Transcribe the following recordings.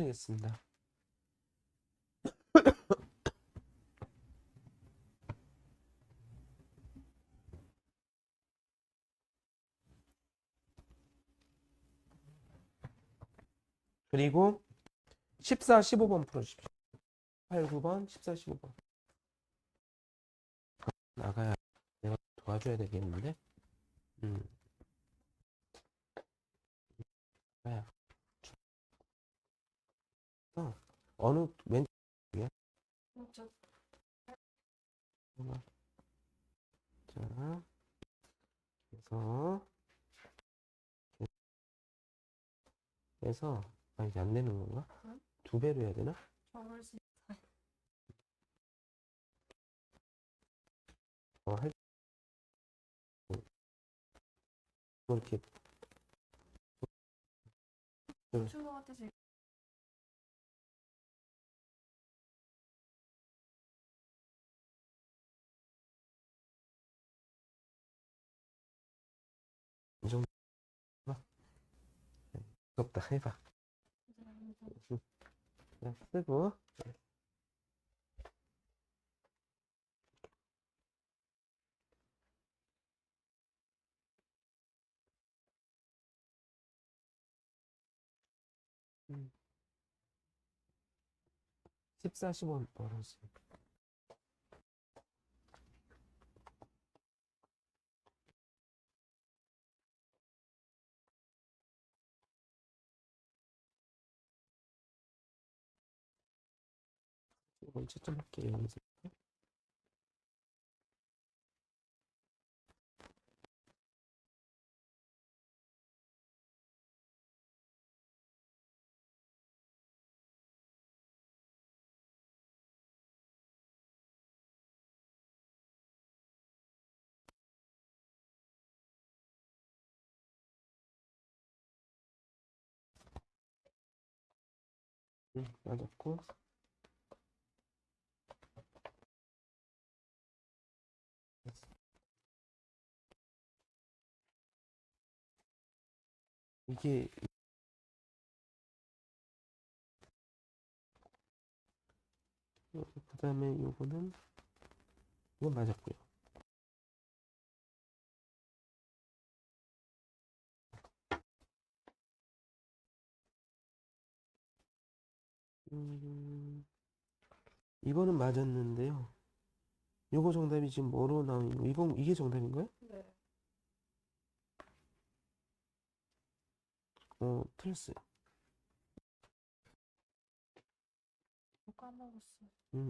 되겠습니다. 그리고 14, 15번 풀어주십시오. 8, 9번, 14, 15번. 나가야 내가 도와줘야 되겠는데? 나가야. 어느 왼쪽이야? 왼쪽. 자, 그래서 이게 안 되는 건가? 응? 2배로 해야 되나? 저걸 수 할 뭐 이렇게 맞춘 것 같아서 이 정도 무섭다 해봐. 자, 쓰고 14, 15번 벌어지. 이번 채점할게요. 여기서. 맞았고. 이게 그 다음에 이건 맞았고요. 이거는 맞았는데요. 요거 정답이 지금 뭐로 나오는 거? 이게 정답인가요? 네. 틀렸어요. 까먹었어.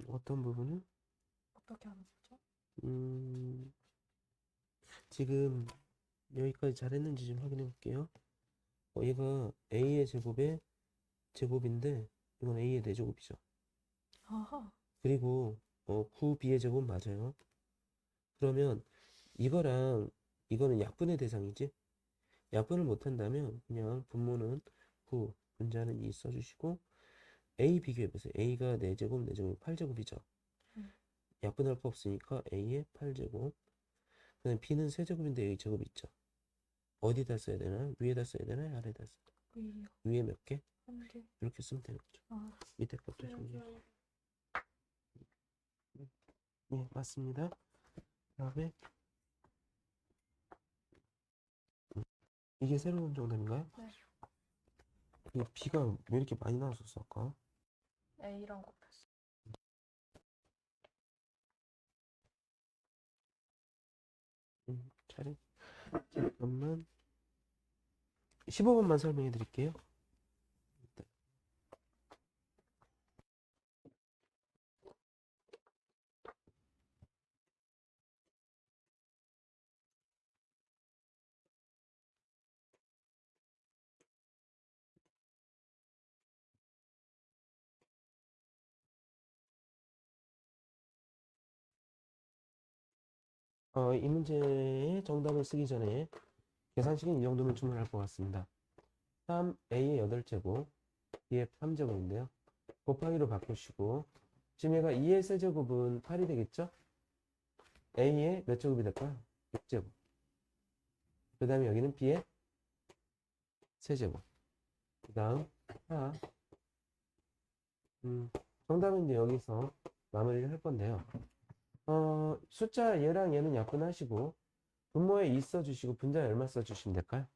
어떤 부분은? 어떻게 하는 거죠? 지금 여기까지 잘했는지 좀 확인해 볼게요. 얘가 a의 제곱의 제곱인데 이건 a의 4제곱이죠. 아하. 그리고 9b의 제곱 맞아요. 그러면 이거랑 이거는 약분의 대상이지. 약분을 못한다면 그냥 분모는 9, 분자는 2 써주시고 a 비교해보세요. a가 4제곱, 4제곱, 8제곱이죠. 약분할 거 없으니까 a의 8제곱. 그 다음에 b는 세제곱인데 a 제곱 있죠. 어디다 써야 되나? 위에다 써야 되나? 아래다 써야 되나? 위요. 위에 몇 개? 한 개. 이렇게 쓰면 되는 거죠. 밑에 것도 정리. 예, 맞습니다. 다음에 이게 새로운 정답인가요? 네. 이 b가 왜 이렇게 많이 나왔었어 아까? A랑 곱했어. 차례. 잠깐만. 15번만 설명해 드릴게요. 이 문제의 정답을 쓰기 전에 계산식은 이 정도면 충분할 것 같습니다. 3a의 8제곱, b의 3제곱인데요. 곱하기로 바꾸시고 지금 얘가 2의 세제곱은 8이 되겠죠? a의 몇 제곱이 될까요? 6제곱. 그 다음에 여기는 b의 세제곱. 그 다음 4, 정답은 이제 여기서 마무리를 할 건데요. 숫자 얘랑 얘는 약분하시고 분모에 2 써주시고 분자에 얼마 써주시면 될까요?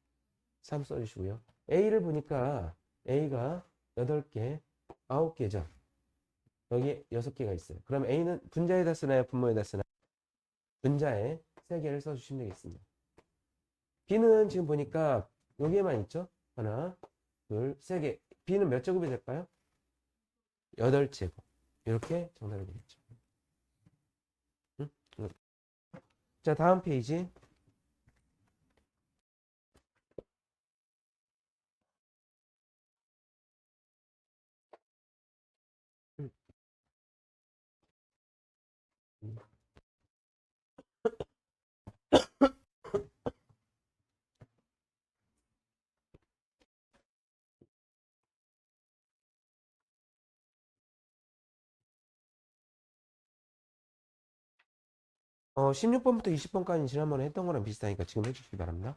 3 써주시고요. A를 보니까 A가 8개, 9개죠. 여기 6개가 있어요. 그럼 A는 분자에다 쓰나요? 분모에다 쓰나요? 분자에 3개를 써주시면 되겠습니다. B는 지금 보니까 여기에만 있죠? 하나, 둘, 3개. B는 몇 제곱이 될까요? 8제곱. 이렇게 정답이 되겠죠. 응? 자, 다음 페이지. 음, 16번부터 20번까지 지난번에 했던 거랑 비슷하니까 지금 해주시기 바랍니다.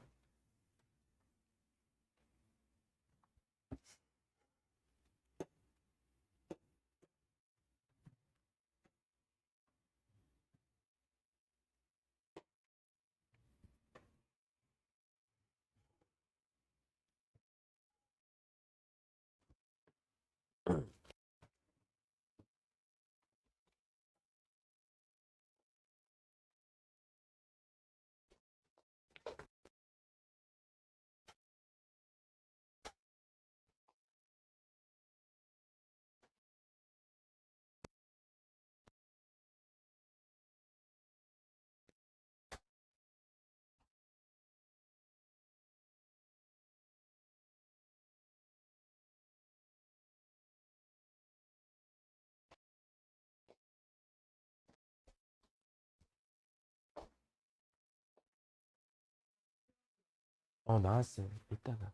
나왔어요. 이따가.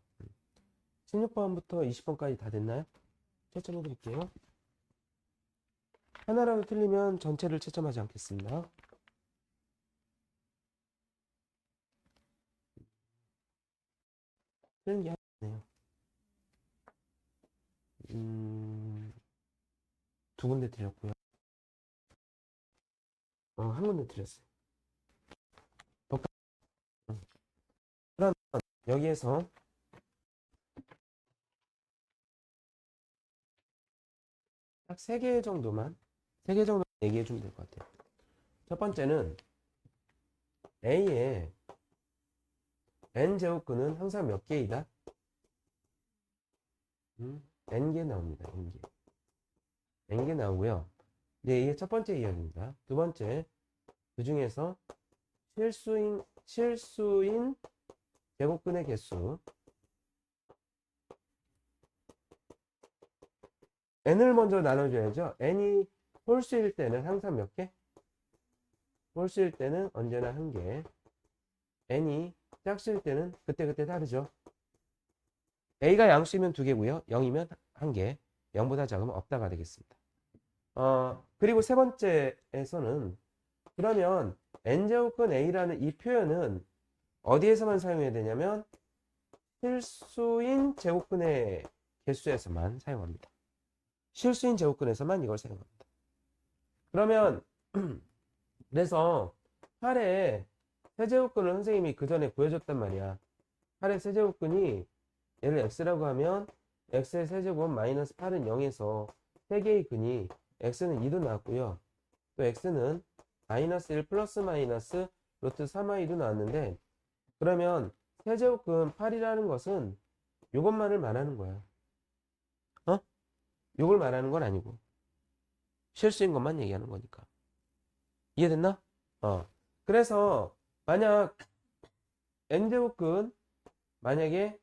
16번부터 20번까지 다 됐나요? 채점해 드릴게요. 하나라도 틀리면 전체를 채점하지 않겠습니다. 틀린 게 하나 있네요. 두 군데 틀렸고요. 한 군데 틀렸어요. 음. 그럼 여기에서 딱 3개 정도만 3개 정도 얘기해 주면 될 것 같아요. 첫 번째는 A의 n제곱근은 항상 몇 개이다? n개 나옵니다. n개. n개 나오고요. 네, 이게 첫 번째 이야기입니다. 두 번째, 그 중에서 실수인 제곱근의 개수 n을 먼저 나눠줘야죠. n이 홀수일 때는 항상 몇 개? 홀수일 때는 언제나 한 개. n이 짝수일 때는 그때그때 다르죠. a가 양수이면 2개고요. 0이면 1개. 0보다 작으면 없다가 되겠습니다. 그리고 세 번째에서는 그러면 n제곱근 a라는 이 표현은 어디에서만 사용해야 되냐면 실수인 제곱근의 개수에서만 사용합니다. 실수인 제곱근에서만 이걸 사용합니다. 그러면 그래서 8의 세제곱근을 선생님이 그 전에 구해줬단 말이야. 8의 세제곱근이 얘를 x라고 하면 x의 세제곱 마이너스 8은 0에서 3개의 근이 x는 2도 나왔고요. 또 x는 마이너스 1 플러스 마이너스 루트 3i도 나왔는데 그러면 세제곱근 8이라는 것은 요것만을 말하는 거야. 요걸 말하는 건 아니고 실수인 것만 얘기하는 거니까. 이해됐나? 그래서 만약 n제곱근 만약에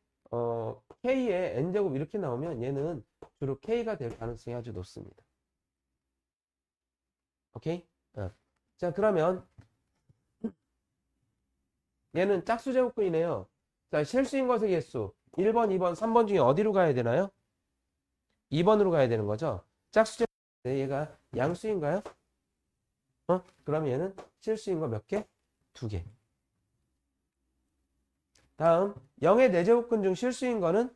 k의 n제곱 이렇게 나오면 얘는 주로 k가 될 가능성이 아주 높습니다. 오케이? 자, 그러면 얘는 짝수 제곱근이네요. 자, 실수인 것의 개수 1번, 2번, 3번 중에 어디로 가야 되나요? 2번으로 가야 되는 거죠. 짝수 제곱근 얘가 양수인가요? 그럼 얘는 실수인 거 몇 개? 2개. 다음 0의 4제곱근 중 실수인 거는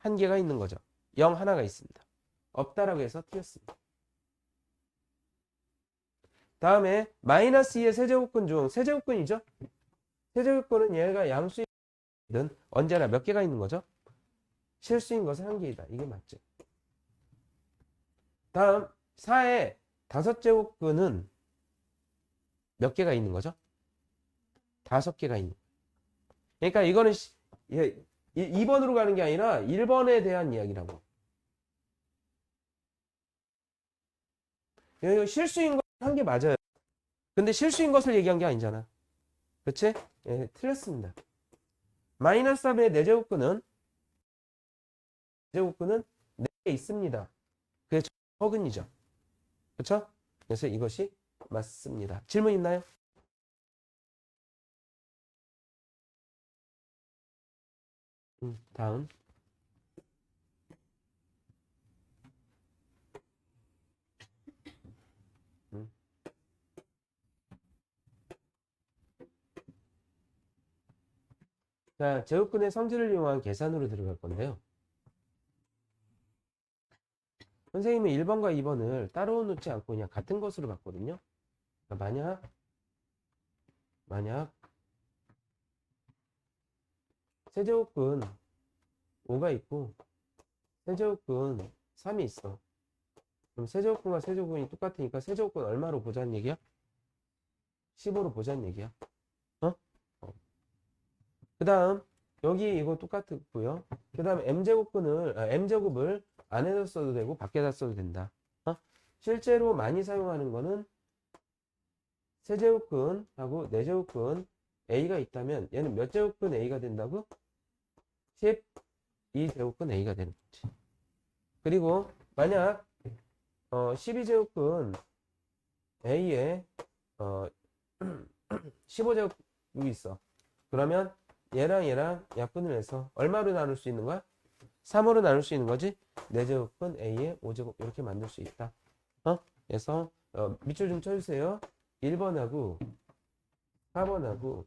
1개가 있는 거죠. 0 하나가 있습니다. 없다라고 해서 틀렸습니다. 다음에 마이너스 2의 세제곱근 중 세제곱근이죠? 세제곱근은 얘가 양수이든 언제나 몇 개가 있는 거죠? 실수인 것은 한 개이다. 이게 맞죠? 다음 4의 다섯 제곱근은 몇 개가 있는 거죠? 5개가 있는 거예요. 그러니까 이거는 2번으로 가는 게 아니라 1번에 대한 이야기라고. 이거 실수인 것 한 게 맞아요. 근데 실수인 것을 얘기한 게 아니잖아. 그치? 예, 틀렸습니다. 마이너스 3의 4제곱근은 4개 있습니다. 그게 허근이죠. 그쵸? 그래서 이것이 맞습니다. 질문 있나요? 다음. 음. 자, 제곱근의 성질을 이용한 계산으로 들어갈 건데요. 선생님은 1번과 2번을 따로 놓지 않고 그냥 같은 것으로 봤거든요. 그러니까 만약 세제곱근 5가 있고 세제곱근 3이 있어. 그럼 세제곱근과 세제곱근이 똑같으니까 세제곱근 얼마로 보자는 얘기야? 15로 보자는 얘기야. 어? 그 다음 여기 이거 똑같고요. 그 다음 m제곱을 안에다 써도 되고 밖에다 써도 된다. 실제로 많이 사용하는 거는 세제곱근하고 네제곱근 A가 있다면 얘는 몇 제곱근 A가 된다고? 12제곱근 A가 되는 거지. 그리고 만약 12제곱근 A에 15제곱이 있어. 그러면 얘랑 약분을 해서 얼마로 나눌 수 있는 거야? 3으로 나눌 수 있는 거지? 4제곱은 A의 5제곱 이렇게 만들 수 있다. 그래서 밑줄 좀 쳐주세요. 1번하고 4번하고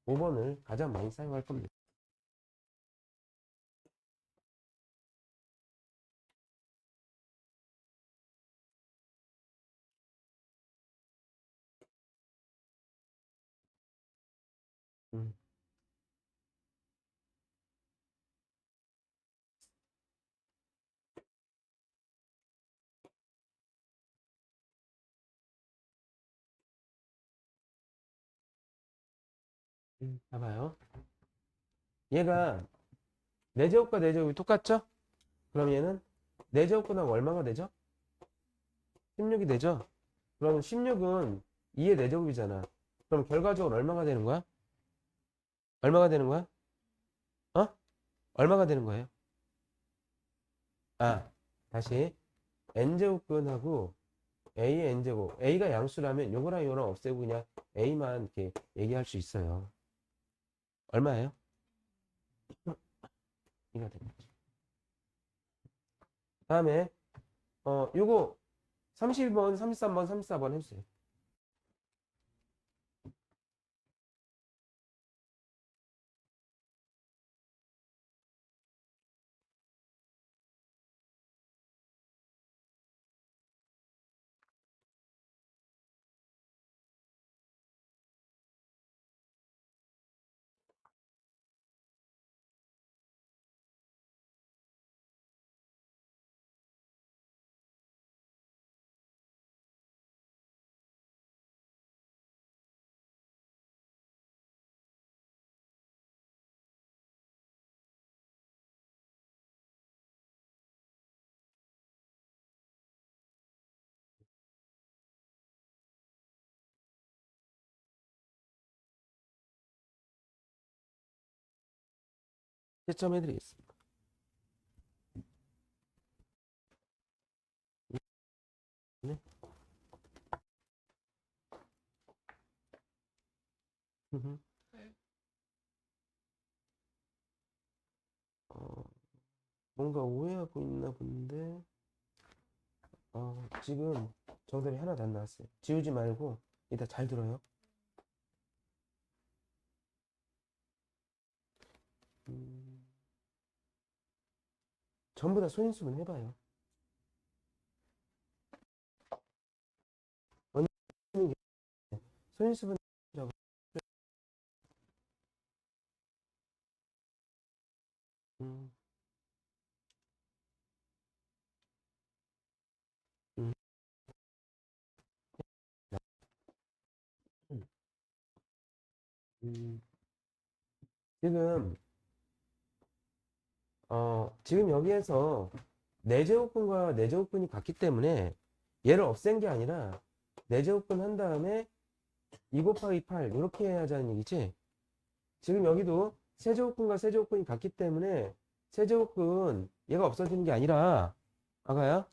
5번을 가장 많이 사용할 겁니다. 음, 봐봐요. 얘가 4제곱과 4제곱이 똑같죠? 그럼 얘는 4제곱분하고 얼마가 되죠? 16이 되죠? 그러면 16은 2의 4제곱이잖아. 그럼 결과적으로 얼마가 되는 거야? 얼마가 되는 거야? 어? 얼마가 되는 거예요? 다시 n제곱근하고 a의 n제곱. a가 양수라면 요거랑 요거랑 없애고 그냥 a만 이렇게 얘기할 수 있어요. 얼마예요? 이가 되는 거지. 다음에 요거 32번, 33번, 34번 해주세요. 채점해드리겠습니다. 네. 어, 뭔가 오해하고 있나 본데 지금 정답이 하나도 안 나왔어요. 지우지 말고 이따 잘 들어요. 음, 전부 다 소인수분 해봐요. 언니 소인수분 음, 음, 음, 음. 지금 지금 여기에서 내제곱근과 내제곱근이 같기 때문에 얘를 없앤 게 아니라 내제곱근 한 다음에 2 곱하기 8 이렇게 해야 하자는 얘기지. 지금 여기도 세제곱근과 세제곱근이 같기 때문에 세제곱근 얘가 없어지는 게 아니라 아가야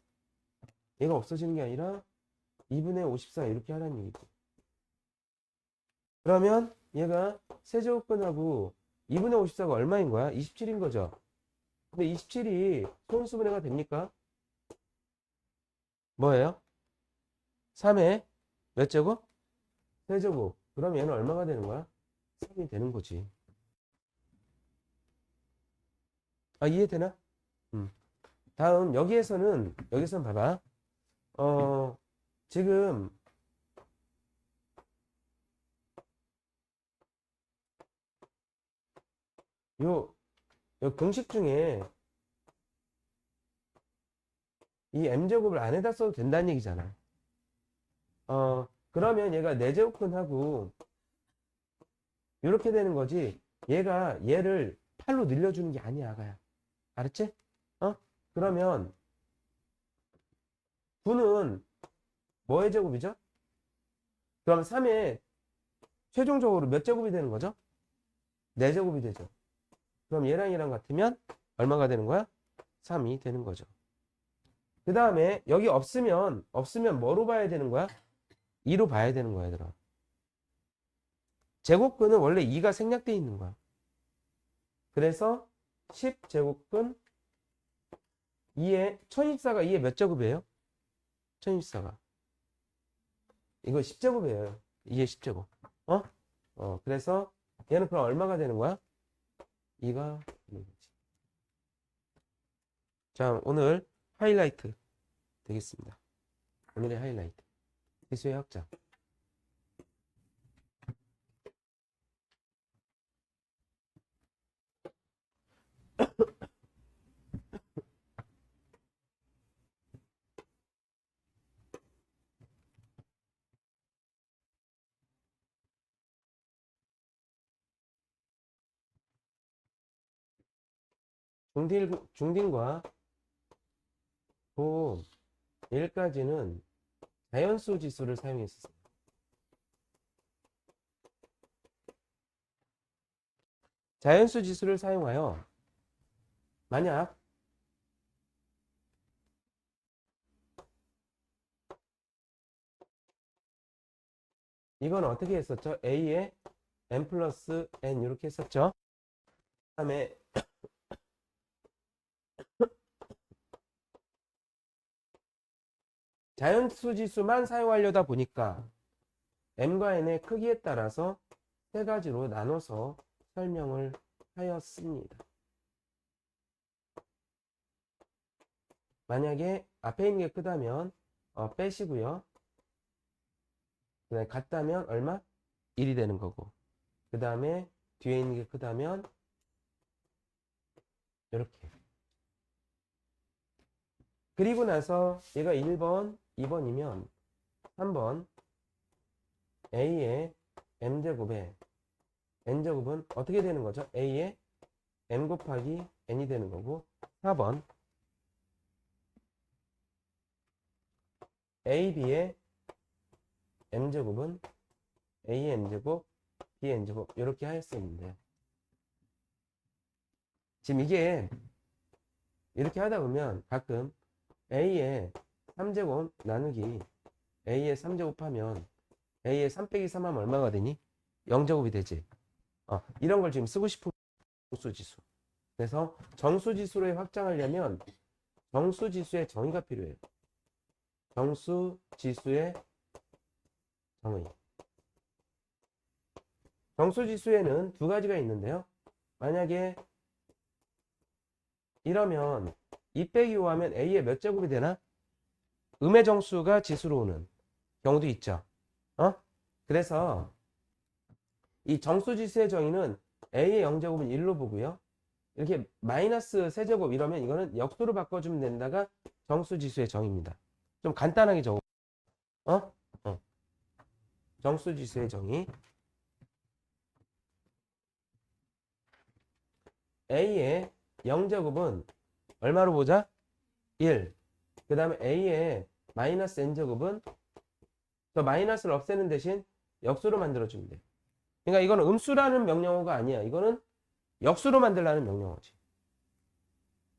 얘가 없어지는 게 아니라 2분의 54 이렇게 하라는 얘기지. 그러면 얘가 세제곱근하고 2분의 54가 얼마인 거야? 27인 거죠. 근데 27이 소인수분해가 됩니까? 뭐예요? 3의 몇 제곱? 세제곱. 그럼 얘는 얼마가 되는 거야? 3이 되는 거지. 아, 이해되나? 다음, 여기서는 봐봐. 지금, 요, 요 공식 중에 이 m제곱을 안에다 써도 된다는 얘기잖아. 그러면 얘가 4제곱근하고 이렇게 되는 거지. 얘가 얘를 8로 늘려주는 게 아니야, 아가야. 알았지? 그러면 9는 뭐의 제곱이죠? 그럼 3에 최종적으로 몇 제곱이 되는 거죠? 4제곱이 되죠. 그럼 얘랑 같으면 얼마가 되는 거야? 3이 되는 거죠. 그 다음에 여기 없으면 뭐로 봐야 되는 거야? 2로 봐야 되는 거야, 얘들아. 제곱근은 원래 2가 생략되어 있는 거야. 그래서 10제곱근 2에 1024가 2의 몇 제곱이에요? 1024가 이거 10제곱이에요. 2의 10제곱. 그래서 얘는 그럼 얼마가 되는 거야? 2가 되는 거지. 자, 오늘 하이라이트 되겠습니다. 오늘의 하이라이트. 기수의 확장. 중딩과 고 1까지는 자연수 지수를 사용했습니다. 자연수 지수를 사용하여 만약 이건 어떻게 했었죠? A에 n 플러스 n 이렇게 했었죠. 그 다음에 자연수 지수만 사용하려다 보니까 m과 n의 크기에 따라서 세 가지로 나눠서 설명을 하였습니다. 만약에 앞에 있는 게 크다면 빼시고요. 그 다음에 같다면 얼마? 1이 되는 거고. 그 다음에 뒤에 있는 게 크다면 이렇게. 그리고 나서 얘가 1번, 2번이면 3번 A의 M제곱에 N제곱은 어떻게 되는 거죠? A의 M 곱하기 N이 되는 거고 4번 AB의 M제곱은 A의 M제곱, B의 N제곱 이렇게 하였었는데 지금 이게 이렇게 하다 보면 가끔 A의 3제곱 나누기 A의 3제곱 하면 A의 3 빼기 3 하면 얼마가 되니? 0제곱이 되지. 이런 걸 지금 쓰고 싶은 정수지수. 그래서 정수지수를 확장하려면 정수지수의 정의가 필요해요. 정수지수의 정의. 정수지수에는 두 가지가 있는데요. 만약에 이러면 2 빼기 5 하면 A의 몇 제곱이 되나? 음의 정수가 지수로 오는 경우도 있죠. 그래서 이 정수지수의 정의는 A의 0제곱은 1로 보고요. 이렇게 마이너스 세제곱 이러면 이거는 역수로 바꿔주면 된다가 정수지수의 정의입니다. 좀 간단하게 적어. 어? 정수지수의 정의. A의 0제곱은 얼마로 보자? 1. 그 다음에 A의 마이너스 n제곱은 저 마이너스를 없애는 대신 역수로 만들어주면 돼. 그러니까 이거는 음수라는 명령어가 아니야. 이거는 역수로 만들라는 명령어지.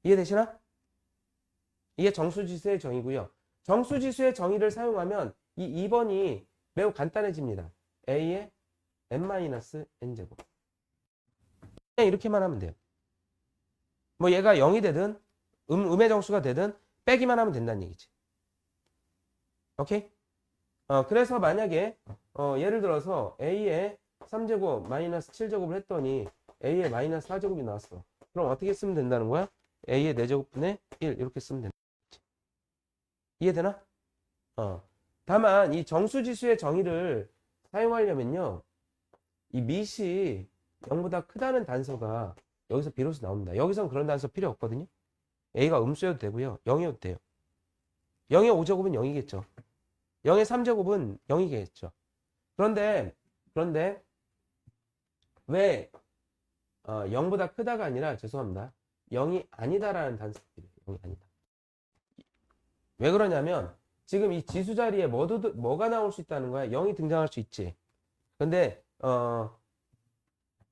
이해되시나? 이게 정수지수의 정의고요. 정수지수의 정의를 사용하면 이 2번이 매우 간단해집니다. A의 n-n제곱. 그냥 이렇게만 하면 돼요. 뭐 얘가 0이 되든 음의 정수가 되든 빼기만 하면 된다는 얘기지. 오케이? 그래서 만약에 예를 들어서 A의 3제곱 마이너스 7제곱을 했더니 A의 마이너스 4제곱이 나왔어. 그럼 어떻게 쓰면 된다는 거야? A의 4제곱분의 1 이렇게 쓰면 된다. 이해되나? 다만 이 정수지수의 정의를 사용하려면요. 이 밑이 0보다 크다는 단서가 여기서 비로소 나옵니다. 여기선 그런 단서 필요 없거든요. A가 음수여도 되고요. 0이어도 돼요. 0의 5제곱은 0이겠죠. 0의 3제곱은 0이겠죠. 그런데 왜 0보다 크다가 아니라 죄송합니다. 0이 아니다라는 단서가 필요해요. 0이 아니다. 왜 그러냐면 지금 이 지수 자리에 뭐가 나올 수 있다는 거야? 0이 등장할 수 있지. 근데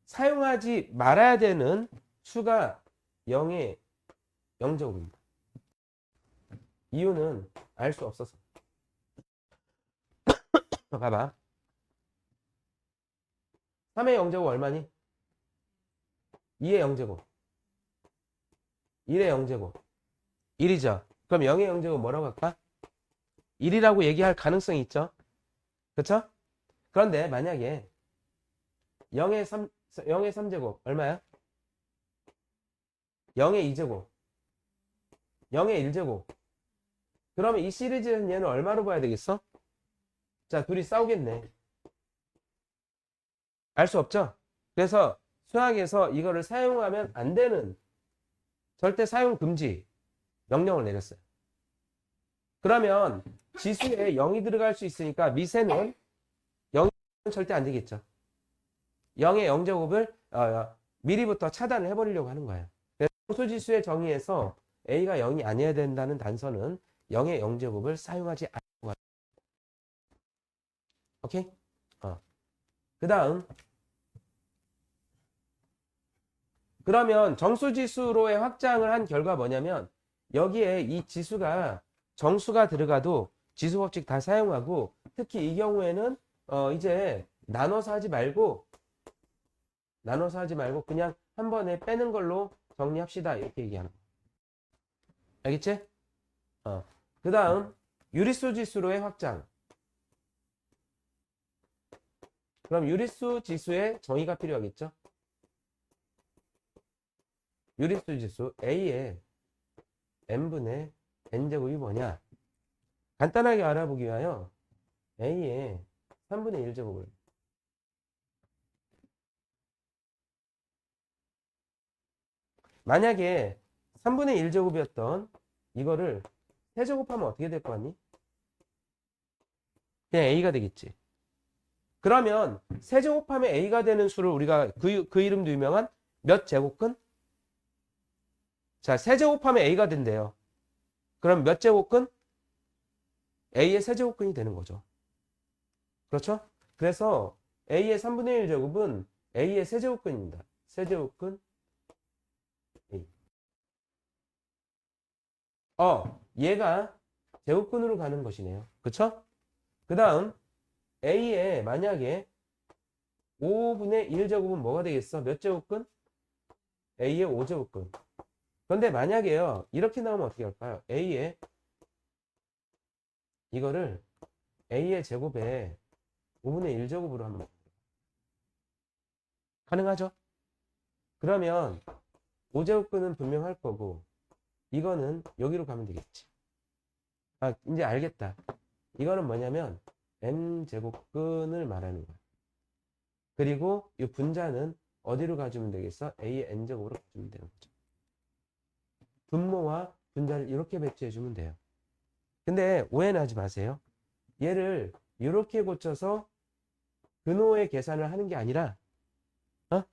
사용하지 말아야 되는 수가 0의 0제곱입니다. 이유는 알 수 없어서. 봐봐. 3의 0제곱 얼마니? 2의 0제곱. 1의 0제곱. 1이죠. 그럼 0의 0제곱 뭐라고 할까? 1이라고 얘기할 가능성이 있죠. 그쵸? 그런데 만약에 0의 3제곱 얼마야? 0의 2제곱. 0의 1제곱. 그러면 이 시리즈는 얘는 얼마로 봐야 되겠어? 자, 둘이 싸우겠네. 알 수 없죠? 그래서 수학에서 이거를 사용하면 안 되는 절대 사용 금지 명령을 내렸어요. 그러면 지수에 0이 들어갈 수 있으니까 미세는 0이 절대 안 되겠죠. 0의 0제곱을 미리부터 차단을 해버리려고 하는 거예요. 그래서 정수지수의 정의에서 A가 0이 아니어야 된다는 단서는 0의 0제곱을 사용하지 않고 오케이? 그 다음 그러면 정수지수로의 확장을 한 결과 뭐냐면 여기에 이 지수가 정수가 들어가도 지수법칙 다 사용하고 특히 이 경우에는 이제 나눠서 하지 말고 그냥 한 번에 빼는 걸로 정리합시다 이렇게 얘기하는 거야. 알겠지? 그 다음 유리수 지수로의 확장. 그럼 유리수 지수의 정의가 필요하겠죠? 유리수 지수 A의 n분의 n제곱이 뭐냐? 간단하게 알아보기 위하여 A의 3분의 1제곱을 만약에 3분의 1제곱이었던 이거를 세제곱하면 어떻게 될 거 같니? 그냥 A가 되겠지. 그러면 세제곱하면 A가 되는 수를 우리가 그 이름도 유명한 몇 제곱근? 자, 세제곱하면 A가 된대요. 그럼 몇 제곱근? A의 세제곱근이 되는 거죠. 그렇죠? 그래서 A의 3분의 1제곱은 A의 세제곱근입니다. 세제곱근 A. 얘가 제곱근으로 가는 것이네요. 그쵸? 그 다음 A의 만약에 5분의 1제곱은 뭐가 되겠어? 몇 제곱근? A의 5제곱근. 그런데 만약에요. 이렇게 나오면 어떻게 할까요? 이거를 A의 제곱에 5분의 1제곱으로 한번 가능하죠? 그러면 5제곱근은 분명할 거고 이거는 여기로 가면 되겠지. 아, 이제 알겠다. 이거는 뭐냐면 m제곱근을 말하는 거야. 그리고 이 분자는 어디로 가주면 되겠어? a의 n제곱으로 가주면 되는 거죠. 분모와 분자를 이렇게 배치해주면 돼요. 근데 오해는 하지 마세요. 얘를 이렇게 고쳐서 근호의 계산을 하는 게 아니라 어?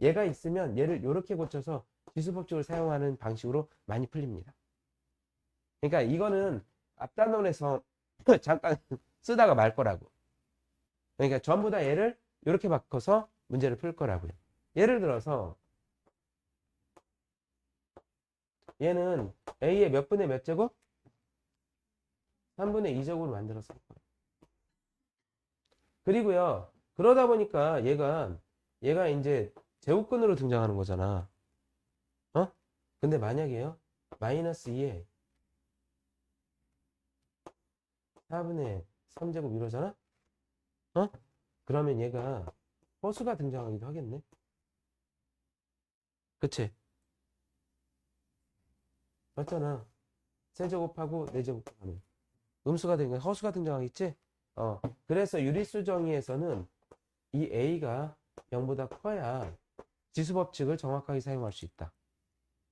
얘가 있으면 얘를 이렇게 고쳐서 지수법칙을 사용하는 방식으로 많이 풀립니다. 그러니까 이거는 앞단원에서 잠깐 쓰다가 말 거라고. 그러니까 전부 다 얘를 이렇게 바꿔서 문제를 풀 거라고요. 예를 들어서 얘는 a의 몇 분의 몇 제곱? 3분의 2제곱으로 만들었을 거예요. 그리고요. 그러다 보니까 얘가 이제 제곱근으로 등장하는 거잖아. 어? 근데 만약에요. 마이너스 2에 4분의 3제곱 이러잖아? 어? 그러면 얘가 허수가 등장하기도 하겠네. 그치? 맞잖아. 세제곱하고 4제곱하면 음수가 되니까 허수가 등장하겠지? 그래서 유리수 정의에서는 이 a가 0보다 커야 지수법칙을 정확하게 사용할 수 있다.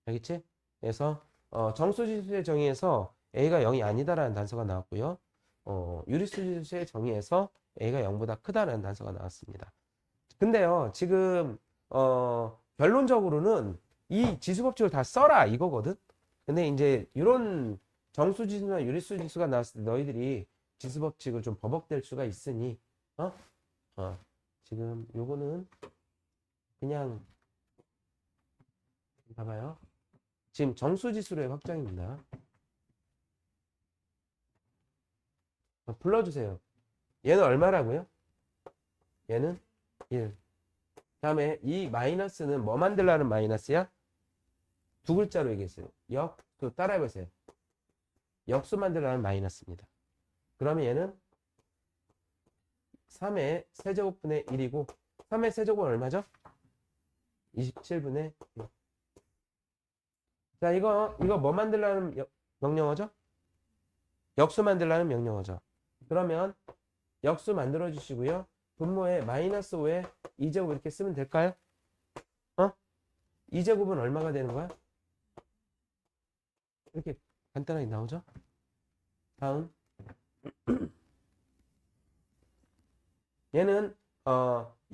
알겠지? 그래서 정수지수의 정의에서 a가 0이 아니다라는 단서가 나왔고요. 유리수지수의 정의에서 a가 0보다 크다라는 단서가 나왔습니다. 근데요, 지금 결론적으로는 이 지수법칙을 다 써라 이거거든. 근데 이제 이런 정수지수나 유리수지수가 나왔을 때 너희들이 지수법칙을 좀 버벅댈 수가 있으니 어? 지금 요거는 그냥 봐봐요. 지금 정수지수로의 확장입니다. 불러주세요. 얘는 얼마라고요? 얘는 1. 다음에 이 마이너스는 뭐 만들라는 마이너스야? 두 글자로 얘기했어요. 역수 따라해보세요. 역수 만들라는 마이너스입니다. 그러면 얘는 3의 세제곱분의 1이고 3의 세제곱은 얼마죠? 27분의 1. 자, 이거 뭐 만들라는 명령어죠? 역수 만들라는 명령어죠. 그러면 역수 만들어 주시고요. 분모에 마이너스 5에 2제곱 이렇게 쓰면 될까요? 2제곱은 얼마가 되는 거야? 이렇게 간단하게 나오죠? 다음 얘는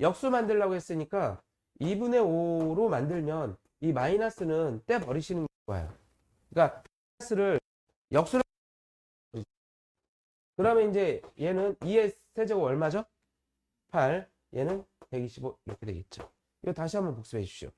역수 만들려고 했으니까 2분의 5로 만들면 이 마이너스는 떼버리시는 거예요. 그러니까 마이너스를 역수로 그러면 이제 얘는 2의 세제곱 얼마죠? 8 얘는 125 이렇게 되겠죠. 이거 다시 한번 복습해 주시오.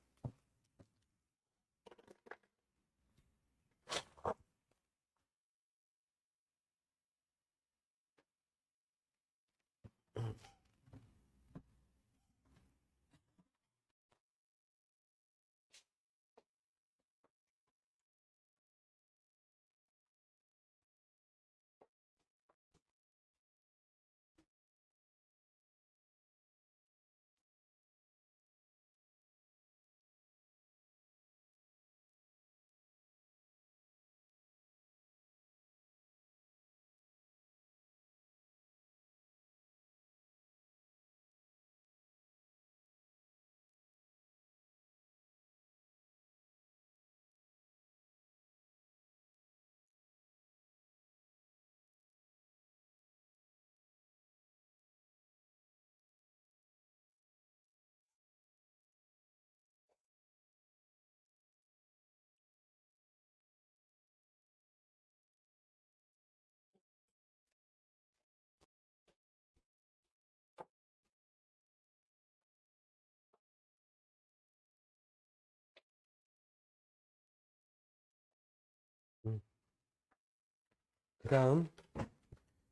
그 다음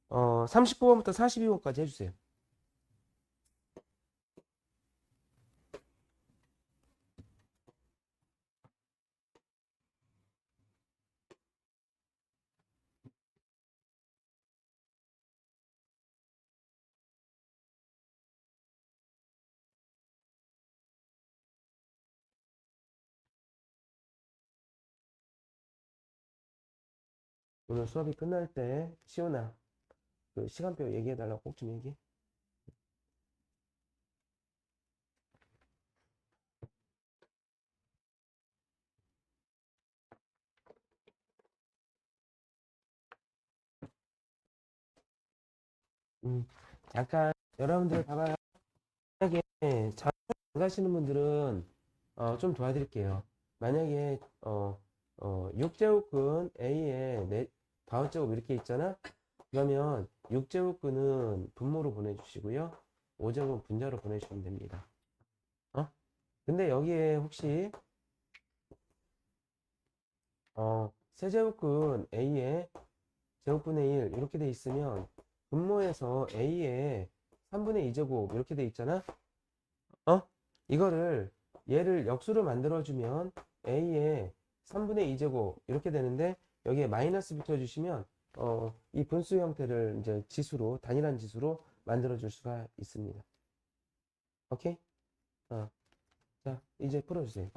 39번부터 42번까지 해주세요. 오늘 수업이 끝날 때 시온아 그 시간표 얘기해달라고 꼭 좀 얘기해. 잠깐 여러분들 봐봐요. 만약에 잘 안 가시는 분들은 좀 도와드릴게요. 만약에 6제곱근 A에 5제곱 이렇게 있잖아. 그러면 6제곱근은 분모로 보내주시고요. 5제곱 분자로 보내주시면 됩니다. 근데 여기에 혹시 세제곱근 A에 제곱분의 1 이렇게 돼 있으면 분모에서 A에 3분의 2제곱 이렇게 돼 있잖아. 이거를 얘를 역수로 만들어주면 A에 3분의 2제곱 이렇게 되는데 여기에 마이너스 붙여주시면 이 분수 형태를 이제 지수로 단일한 지수로 만들어 줄 수가 있습니다. 오케이? 자, 이제 풀어주세요.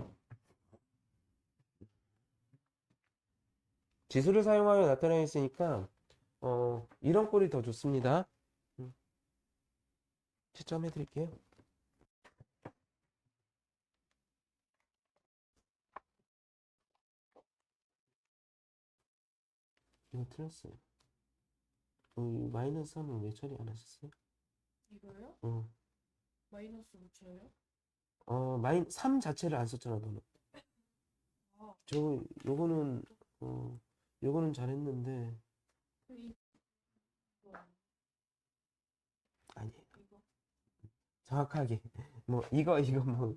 지수를 사용하여 나타내있으니까 이런 꼴이 더 좋습니다. 채점해 드릴게요. 이거 틀렸어요. 이 마이너스 3은 왜 처리 안 하셨어요? 이거요? 마이너스 붙여요? 3 자체를 안 썼잖아, 너는. 아, 요거는, 요거는 잘했는데, 이, 이거, 아니에요. 이거. 정확하게. 뭐, 이거 뭐.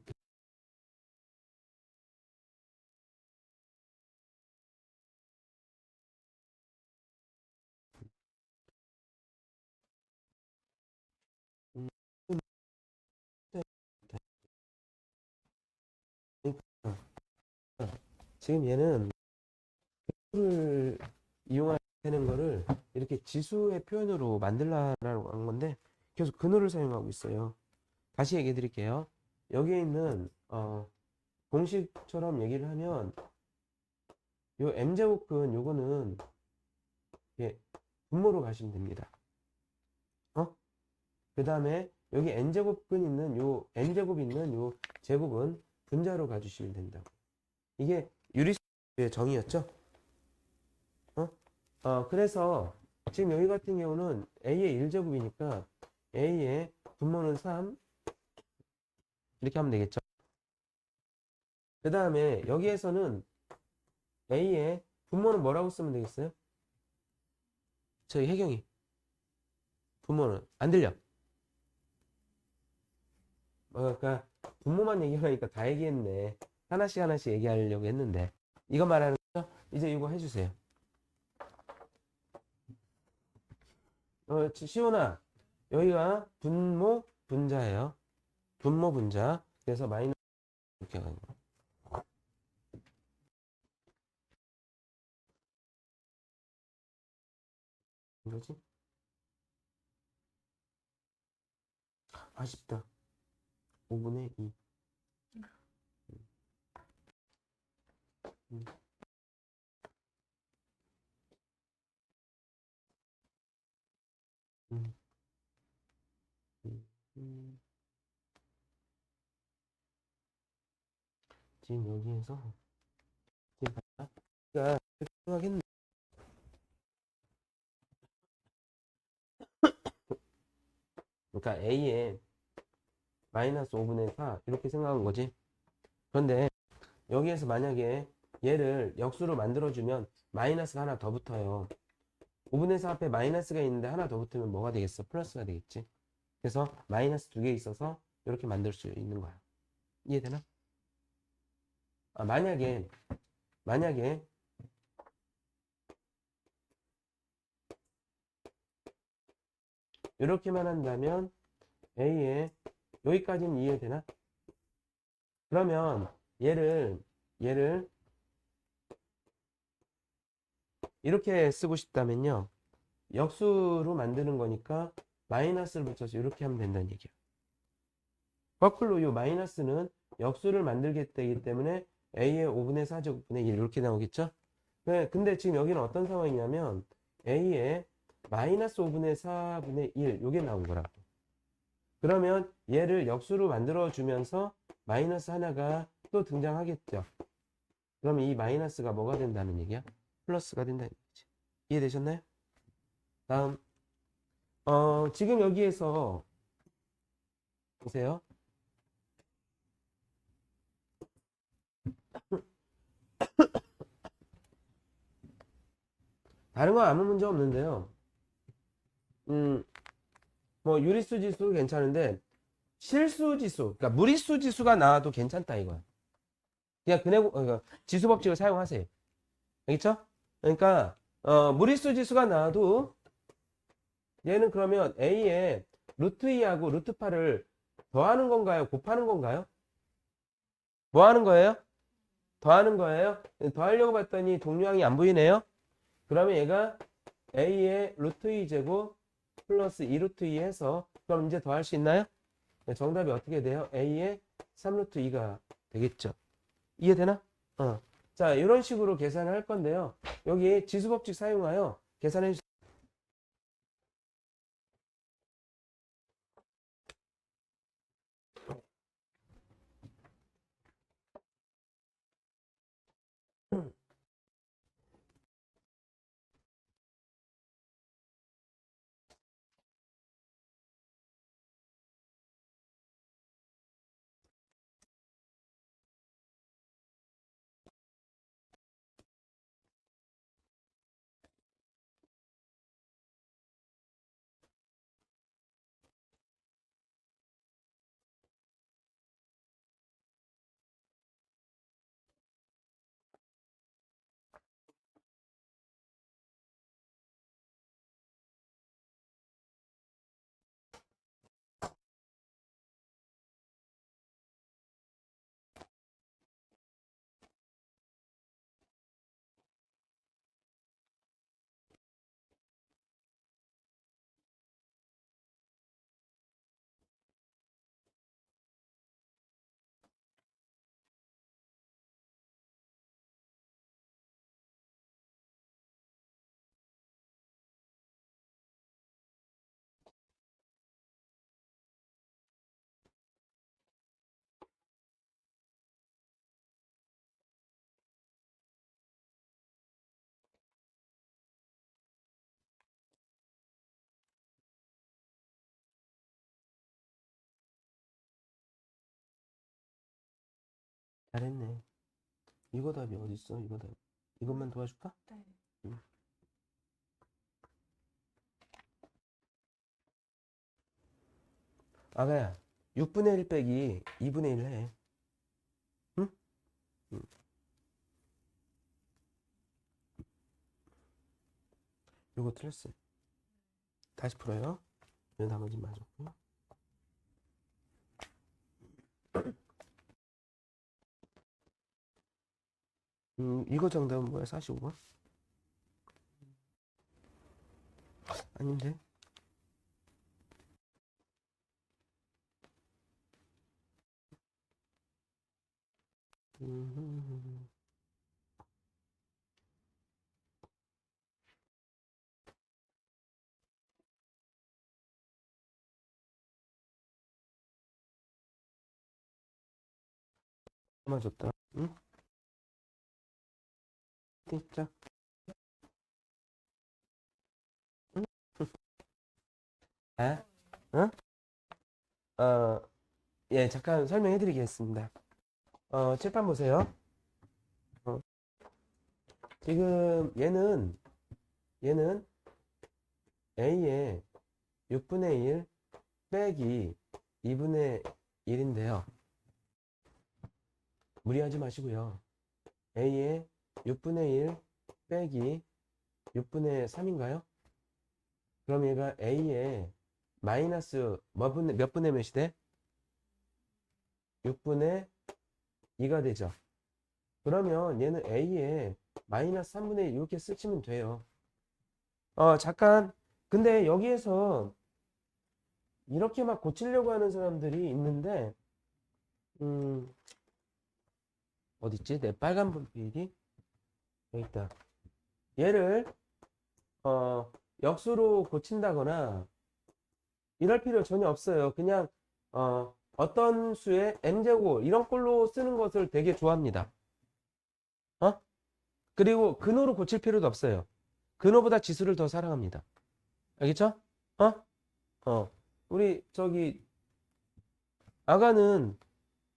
음, 그러니까, 지금 얘는 를 이용하는 거를 이렇게 지수의 표현으로 만들라고 하는 건데, 계속 근호를 사용하고 있어요. 다시 얘기해 드릴게요. 여기에 있는, 공식처럼 얘기를 하면, 요 m제곱근 요거는, 예, 분모로 가시면 됩니다. 그 다음에 여기 n제곱근 있는 요 n제곱 있는 요 제곱은 분자로 가주시면 된다고. 이게 유리수의 정의였죠? 그래서 지금 여기 같은 경우는 a의 1제곱이니까 a의 분모는 3 이렇게 하면 되겠죠? 그 다음에 여기에서는 a의 분모는 뭐라고 쓰면 되겠어요? 저희 혜경이 분모는 안 들려. 그러니까 분모만 얘기하니까 다 얘기했네. 하나씩 하나씩 얘기하려고 했는데 이거 말하는 거죠? 이제 이거 해주세요. 시온아, 여기가 분모 분자예요. 분모 분자. 그래서 마이너스 이렇게 가는 거. 이거지? 아쉽다. 5분의 2. 음, 음, 음, 음. 지금 여기에서 지금 봐봐. 우리가 생각했는데 그러니까 a에 마이너스 5분의 4 이렇게 생각한 거지. 그런데 여기에서 만약에 얘를 역수로 만들어주면 마이너스가 하나 더 붙어요. 5분의 4 앞에 마이너스가 있는데 하나 더 붙으면 뭐가 되겠어? 플러스가 되겠지. 그래서 마이너스 2개 있어서 이렇게 만들 수 있는 거야. 이해되나? 만약에 이렇게만 한다면 A에 여기까지는 이해되나? 그러면 얘를 이렇게 쓰고 싶다면요. 역수로 만드는 거니까 마이너스를 붙여서 이렇게 하면 된다는 얘기야. 거꾸로 이 마이너스는 역수를 만들게 되기 때문에 A의 5분의 4제곱분의 1 이렇게 나오겠죠? 네, 근데 지금 여기는 어떤 상황이냐면 A에 마이너스 5분의 4분의 1 요게 나온 거라고. 그러면 얘를 역수로 만들어 주면서 마이너스 하나가 또 등장하겠죠. 그러면 이 마이너스가 뭐가 된다는 얘기야? 플러스가 된다는 얘기지. 이해되셨나요? 다음 지금 여기에서 보세요. 다른 건 아무 문제 없는데요. 뭐 유리수 지수 괜찮은데 실수 지수, 그러니까 무리수 지수가 나와도 괜찮다 이거야. 그냥 그러니까 지수 법칙을 사용하세요. 알겠죠? 그러니까 무리수 지수가 나와도 얘는 그러면 A에 루트 2하고 루트 8을 더하는 건가요? 곱하는 건가요? 뭐 하는 거예요? 더하는 거예요? 더하려고 봤더니 동류항이 안 보이네요? 그러면 얘가 A의 루트 2제곱 플러스 2루트 2 해서 그럼 이제 더할 수 있나요? 네, 정답이 어떻게 돼요? A의 3루트 2가 되겠죠. 이해되나? 자, 이런 식으로 계산을 할 건데요. 여기 지수법칙 사용하여 계산해 주세요. 잘했네. 이거 답이 어딨어? 이거 답. 이것만 도와줄까? 네. 응. 아가야, 6분의 1 빼기 2분의 1 해. 응? 응. 이거 틀렸어. 다시 풀어요. 왜 나머지 맞았고. 이거 정답은 뭐야? 45번? 아닌데? 음, 맞았다. 응? 진짜? 응? 아? 어? 어, 예, 잠깐 설명해 드리겠습니다. 칠판 보세요. 어, 지금 얘는 A의 6분의 1 빼기 2분의 1인데요. 무리하지 마시고요. A의 6분의 1 빼기 6분의 3인가요? 그럼 얘가 A의 마이너스 몇 분의 몇이 돼? 6분의 2가 되죠. 그러면 얘는 A의 마이너스 3분의 1 이렇게 쓰시면 돼요. 잠깐. 근데 여기에서 이렇게 막 고치려고 하는 사람들이 있는데, 어딨지? 내 빨간 분필이? 여기 있다. 얘를 역수로 고친다거나 이럴 필요 전혀 없어요. 그냥 어떤 수의 m제곱 이런 걸로 쓰는 것을 되게 좋아합니다. 그리고 근호로 고칠 필요도 없어요. 근호보다 지수를 더 사랑합니다. 알겠죠? 어? 우리 저기 아가는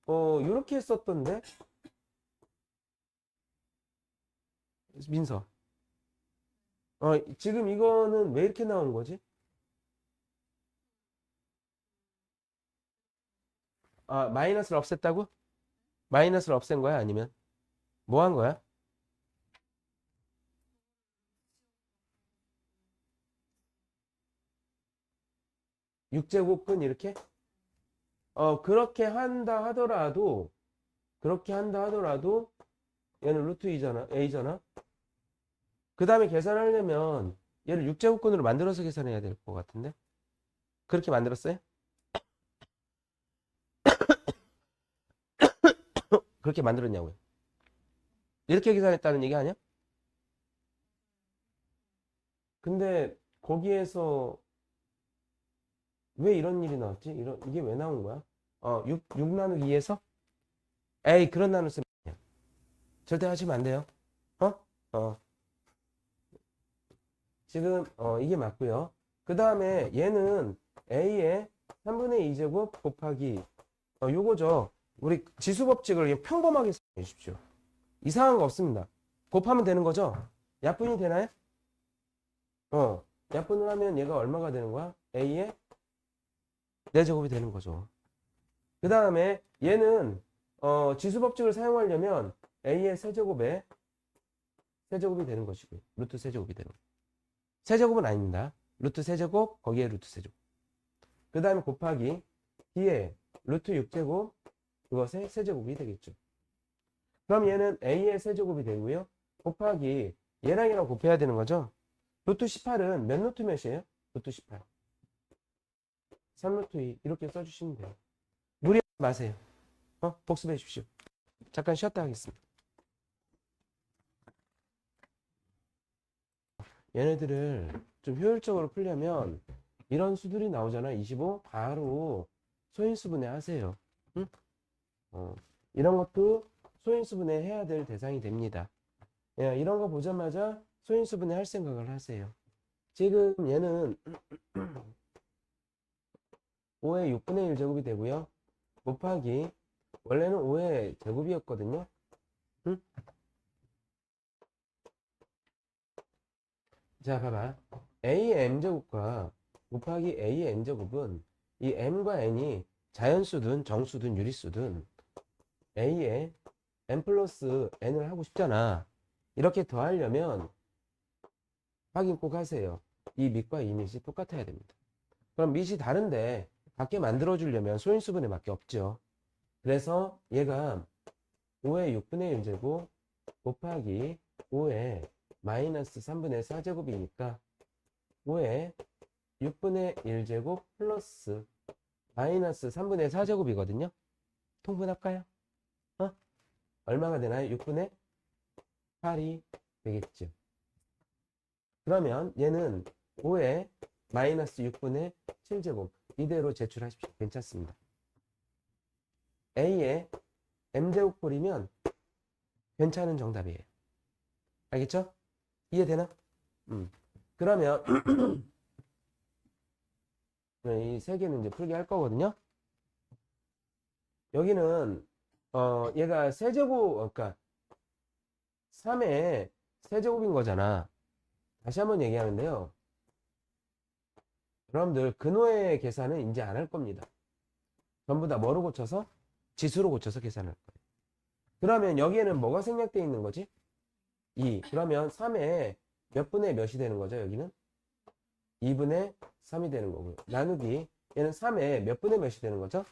요렇게 했었던데 민서. 지금 이거는 왜 이렇게 나온 거지? 마이너스를 없앴다고? 마이너스를 없앤 거야? 아니면 뭐 한 거야? 6제곱근 이렇게? 그렇게 한다 하더라도 얘는 루트 2잖아, a잖아. 그 다음에 계산하려면 얘를 6제곱근으로 만들어서 계산해야 될 것 같은데? 그렇게 만들었어요? 그렇게 만들었냐고요? 이렇게 계산했다는 얘기 아니야? 근데 거기에서 왜 이런 일이 나왔지? 이게 왜 나온 거야? 6 나누기 2에서? 에이, 그런 나눌 쓰면 아니야. 절대 하시면 안 돼요. 어? 어. 지금, 이게 맞고요. 그 다음에 얘는 a의 3분의 2제곱 곱하기, 요거죠. 우리 지수법칙을 그냥 평범하게 사용해 주십시오. 이상한 거 없습니다. 곱하면 되는 거죠? 약분이 되나요? 약분을 하면 얘가 얼마가 되는 거야? a의 4제곱이 되는 거죠. 그 다음에 얘는 지수법칙을 사용하려면 a의 세제곱에 세제곱이 되는 것이고요. 루트 세제곱이 되는 거예요. 세제곱은 아닙니다. 루트 세제곱 거기에 루트 세제곱. 그 다음에 곱하기 b에 루트 6제곱 그것의 세제곱이 되겠죠. 그럼 얘는 a의 세제곱이 되고요. 곱하기 얘랑 얘랑 곱해야 되는 거죠. 루트 18은 몇 루트 몇이에요? 루트 18. 3루트 2 이렇게 써주시면 돼요. 무리하지 마세요. 복습해 주십시오. 잠깐 쉬었다 하겠습니다. 얘네들을 좀 효율적으로 풀려면 이런 수들이 나오잖아. 25 바로 소인수분해 하세요. 응? 이런 것도 소인수분해 해야 될 대상이 됩니다. 예, 이런 거 보자마자 소인수분해 할 생각을 하세요. 지금 얘는 5의 6분의 1제곱이 되고요. 곱하기 원래는 5의 제곱이었거든요. 응? 자, 봐봐. a의 m제곱과 곱하기 a의 n제곱은 이 m과 n이 자연수든 정수든 유리수든 a의 n 플러스 n을 하고 싶잖아. 이렇게 더하려면 확인 꼭 하세요. 이 밑과 이 밑이 똑같아야 됩니다. 그럼 밑이 다른데 밖에 만들어주려면 소인수분해 밖에 없죠. 그래서 얘가 5의 6분의 1제곱 곱하기 5의 마이너스 3분의 4제곱이니까 5의 6분의 1제곱 플러스 마이너스 3분의 4제곱이거든요. 통분할까요? 얼마가 되나요? 6분의 8이 되겠죠. 그러면 얘는 5의 마이너스 6분의 7제곱 이대로 제출하십시오. 괜찮습니다. A의 M제곱꼴이면 괜찮은 정답이에요. 알겠죠? 이해되나? 그러면 이 세 개는 이제 풀게 할 거거든요. 여기는 얘가 세제곱 그러니까 3의 세제곱인 거잖아. 다시 한번 얘기하는데요. 여러분들 근호의 계산은 이제 안 할 겁니다. 전부 다 뭐로 고쳐서? 지수로 고쳐서 계산할 거예요. 그러면 여기에는 뭐가 생략되어 있는 거지? 2. 그러면 3의 몇 분의 몇이 되는 거죠? 여기는 2분의 3이 되는 거고요. 나누기 얘는 3의 몇 분의 몇이 되는 거죠?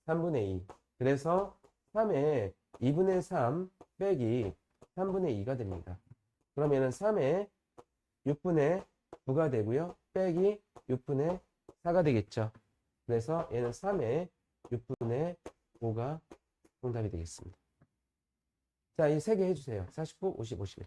3분의 2. 그래서 3의 2분의 3 빼기 3분의 2가 됩니다. 그럼 얘는 3의 6분의 9가 되고요. 빼기 6분의 4가 되겠죠. 그래서 얘는 3의 6분의 5가 정답이 되겠습니다. 자, 이 세 개 해주세요. 49, 50, 51.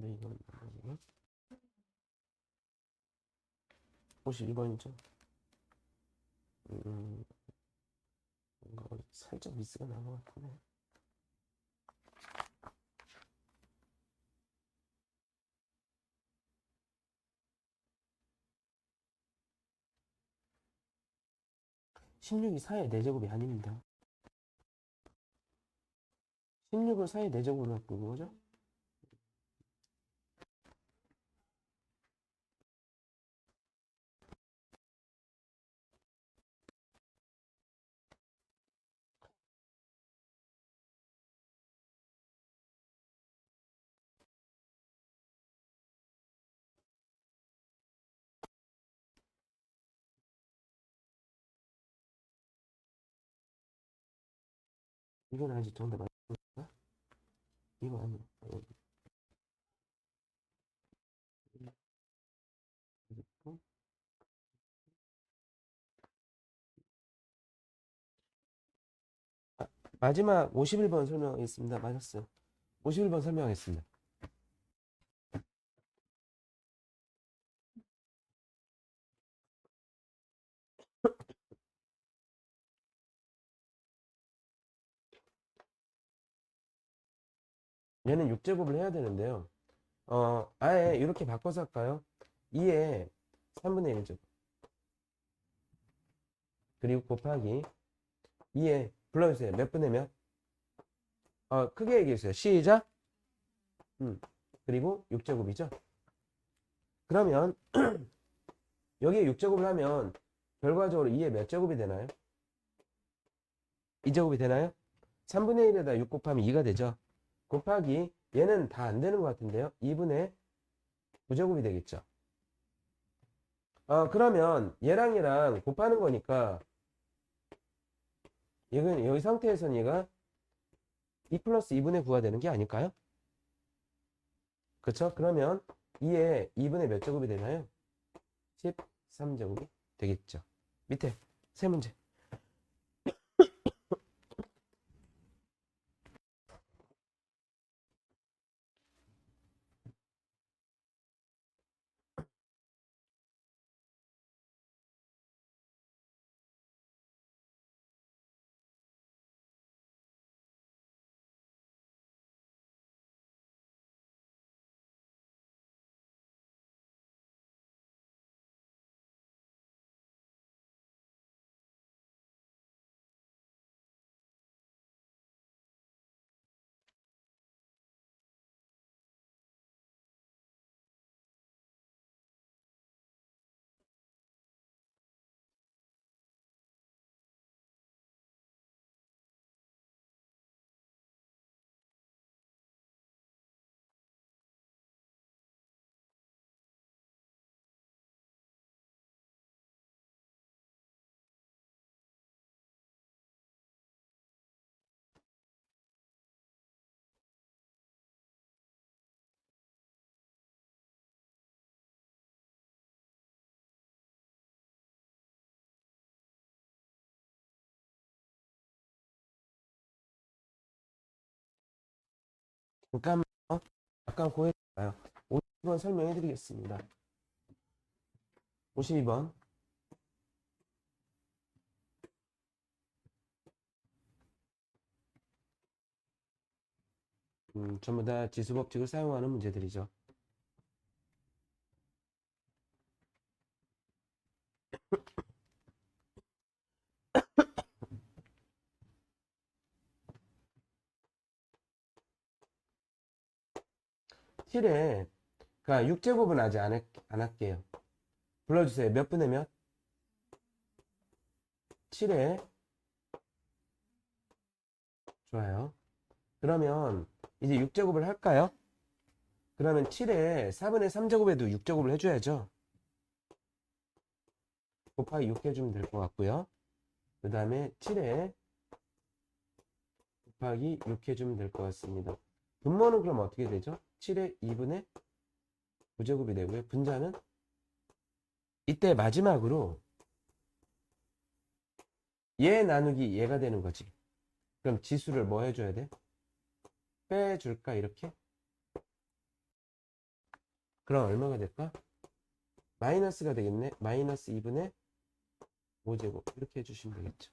근데 이건 뭐야? 52번이죠? 뭔가 살짝 미스가 난 것 같은데. (16이 4의 4제곱이 아닙니다). 16을 4의 4제곱으로 바꾼 거죠? 이건 아직 정답 아닌가? 이거 아니야. 마지막 51번 설명하겠습니다. 맞았어요. 51번 설명하겠습니다. 얘는 6제곱을 해야 되는데요. 아예 이렇게 바꿔서 할까요? 2에 3분의 1제곱. 그리고 곱하기 2에 불러주세요. 몇 분의 몇? 크게 얘기해주세요. 시작. 그리고 6제곱이죠. 그러면 여기에 6제곱을 하면 결과적으로 2에 몇 제곱이 되나요? 2제곱이 되나요? 3분의 1에다 6 곱하면 2가 되죠. 곱하기 얘는 다 안 되는 것 같은데요. 2분의 9제곱이 되겠죠. 그러면 얘랑 얘랑 곱하는 거니까 얘는 여기 상태에서는 얘가 2 플러스 2분의 9가 되는 게 아닐까요? 그쵸? 그러면 2에 2분의 몇 제곱이 되나요? 13제곱이 되겠죠. 밑에 세 문제. 잠깐만, 잠깐 고해볼까요? 52번 설명해 드리겠습니다. 52번. 전부 다 지수법칙을 사용하는 문제들이죠. 실에 그러니까 6제곱은 아직 안 할게요. 불러주세요. 몇 분의 몇? 7에 좋아요. 그러면 이제 6제곱을 할까요? 그러면 7에 4분의 3제곱에도 6제곱을 해줘야죠. 곱하기 6 해주면 될 것 같고요. 그 다음에 7에 곱하기 6 해주면 될 것 같습니다. 분모는 그럼 어떻게 되죠? 7에 2분의 9제곱이 되고요. 분자는 이때 마지막으로 얘 나누기 얘가 되는 거지. 그럼 지수를 뭐 해줘야 돼? 빼줄까 이렇게? 그럼 얼마가 될까? 마이너스가 되겠네. 마이너스 2분의 5제곱. 이렇게 해주시면 되겠죠.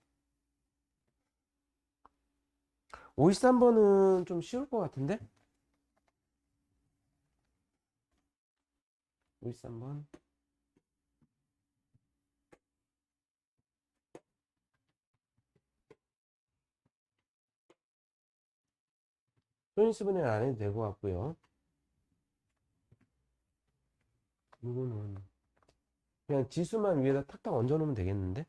53번은 좀 쉬울 것 같은데? 53번. 소인수분해 안 해도 될 것 같고요. 이거는 그냥 지수만 위에다 탁탁 얹어 놓으면 되겠는데?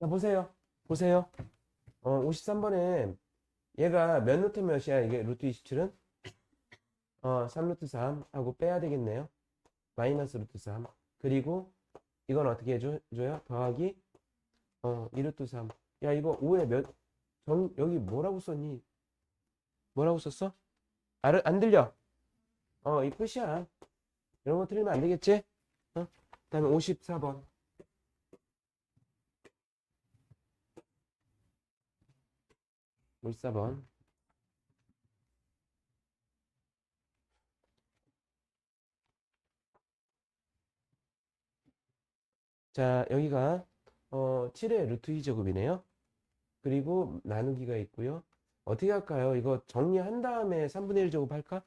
자, 보세요. 보세요. 53번에 얘가 몇 루트 몇이야? 이게 루트 27은? 3루트 3 하고 빼야 되겠네요. 마이너스 루트 3. 그리고 이건 어떻게 줘요? 더하기 2루트 3. 야, 이거 5에 여기 뭐라고 썼니? 뭐라고 썼어? 안 들려? 이 끝이야. 이런 거 틀리면 안 되겠지? 그다음에 54번. 54번. 자, 여기가 7의 루트 2제곱이네요. 그리고 나누기가 있고요. 어떻게 할까요? 이거 정리한 다음에 3분의 1 제곱 할까?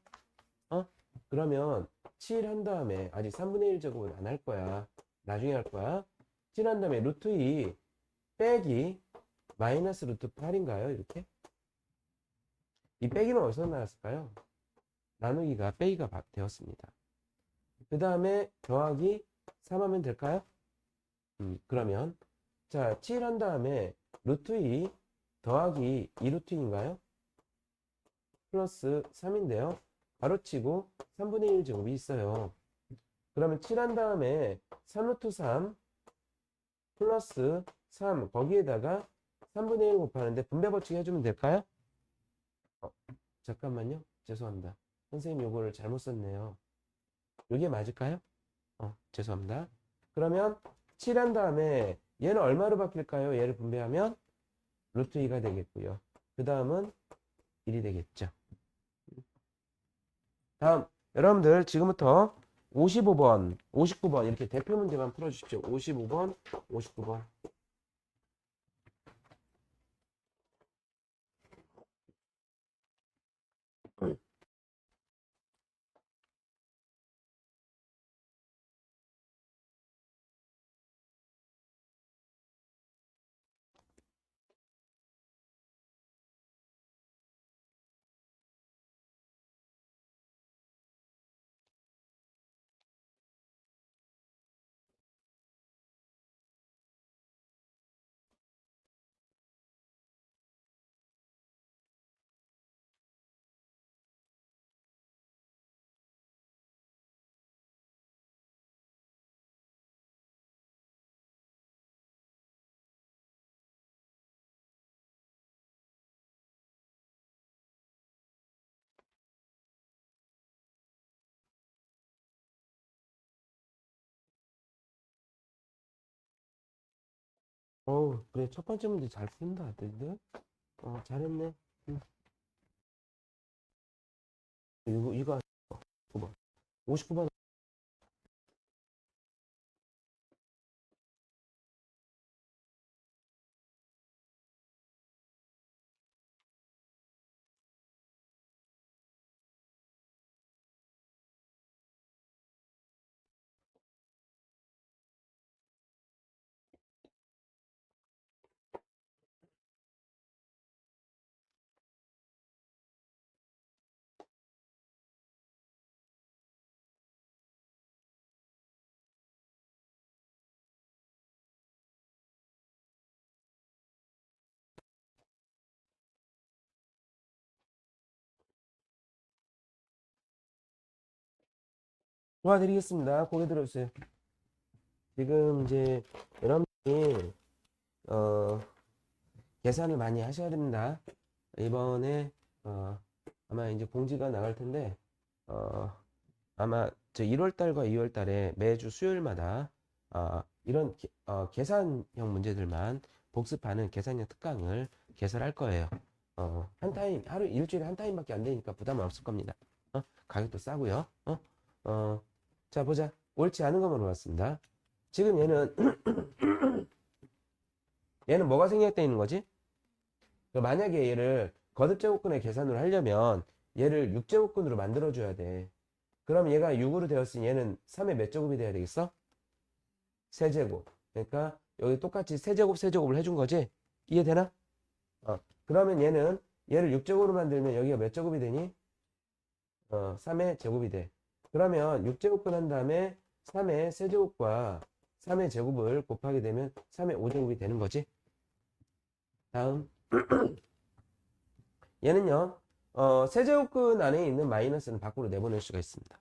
그러면 7 한 다음에 아직 3분의 1 제곱은 안 할 거야. 나중에 할 거야. 7 한 다음에 루트 2 빼기 마이너스 루트 8인가요? 이렇게? 이 빼기는 어디서 나왔을까요? 나누기가 빼기가 되었습니다. 그 다음에 더하기 3 하면 될까요? 그러면 자, 7 한 다음에 루트 2 더하기 2 루트 2인가요? 플러스 3인데요. 가로치고 3분의 1 제곱이 있어요. 그러면 7 한 다음에 3루트 3 플러스 3 거기에다가 3분의 1 곱하는데 분배 법칙 해주면 될까요? 잠깐만요. 죄송합니다. 선생님 요거를 잘못 썼네요. 이게 맞을까요? 죄송합니다. 그러면 7 한 다음에 얘는 얼마로 바뀔까요? 얘를 분배하면 루트 2가 되겠고요. 그 다음은 1이 되겠죠. 다음 여러분들 지금부터 55번, 59번 이렇게 대표 문제만 풀어주십시오. 55번, 59번. 그래. 첫 번째 문제 잘 푼다, 아들들. 잘했네. 응. 이거 9번. 59번. 도와드리겠습니다. 고개 들어주세요. 지금 이제 여러분이 계산을 많이 하셔야 됩니다. 이번에 아마 이제 공지가 나갈 텐데 아마 저 1월 달과 2월 달에 매주 수요일마다 이런 계산형 문제들만 복습하는 계산형 특강을 개설할 거예요. 한 타임 하루 일주일에 한 타임밖에 안 되니까 부담은 없을 겁니다. 가격도 싸고요. 자 보자. 옳지 않은 것만 올랐습니다. 지금 얘는 얘는 뭐가 생략되어 있는 거지? 만약에 얘를 거듭제곱근의 계산을 하려면 얘를 6제곱근으로 만들어줘야 돼. 그럼 얘가 6으로 되었으니 얘는 3의 몇 제곱이 돼야 되겠어? 세제곱. 그러니까 여기 똑같이 세제곱을 해준 거지? 이해되나? 그러면 얘를 6제곱으로 만들면 여기가 몇 제곱이 되니? 3의 제곱이 돼. 그러면 6제곱근 한 다음에 3의 세제곱과 3의 제곱을 곱하게 되면 3의 5제곱이 되는 거지? 다음. 얘는요, 세제곱근 안에 있는 마이너스는 밖으로 내보낼 수가 있습니다.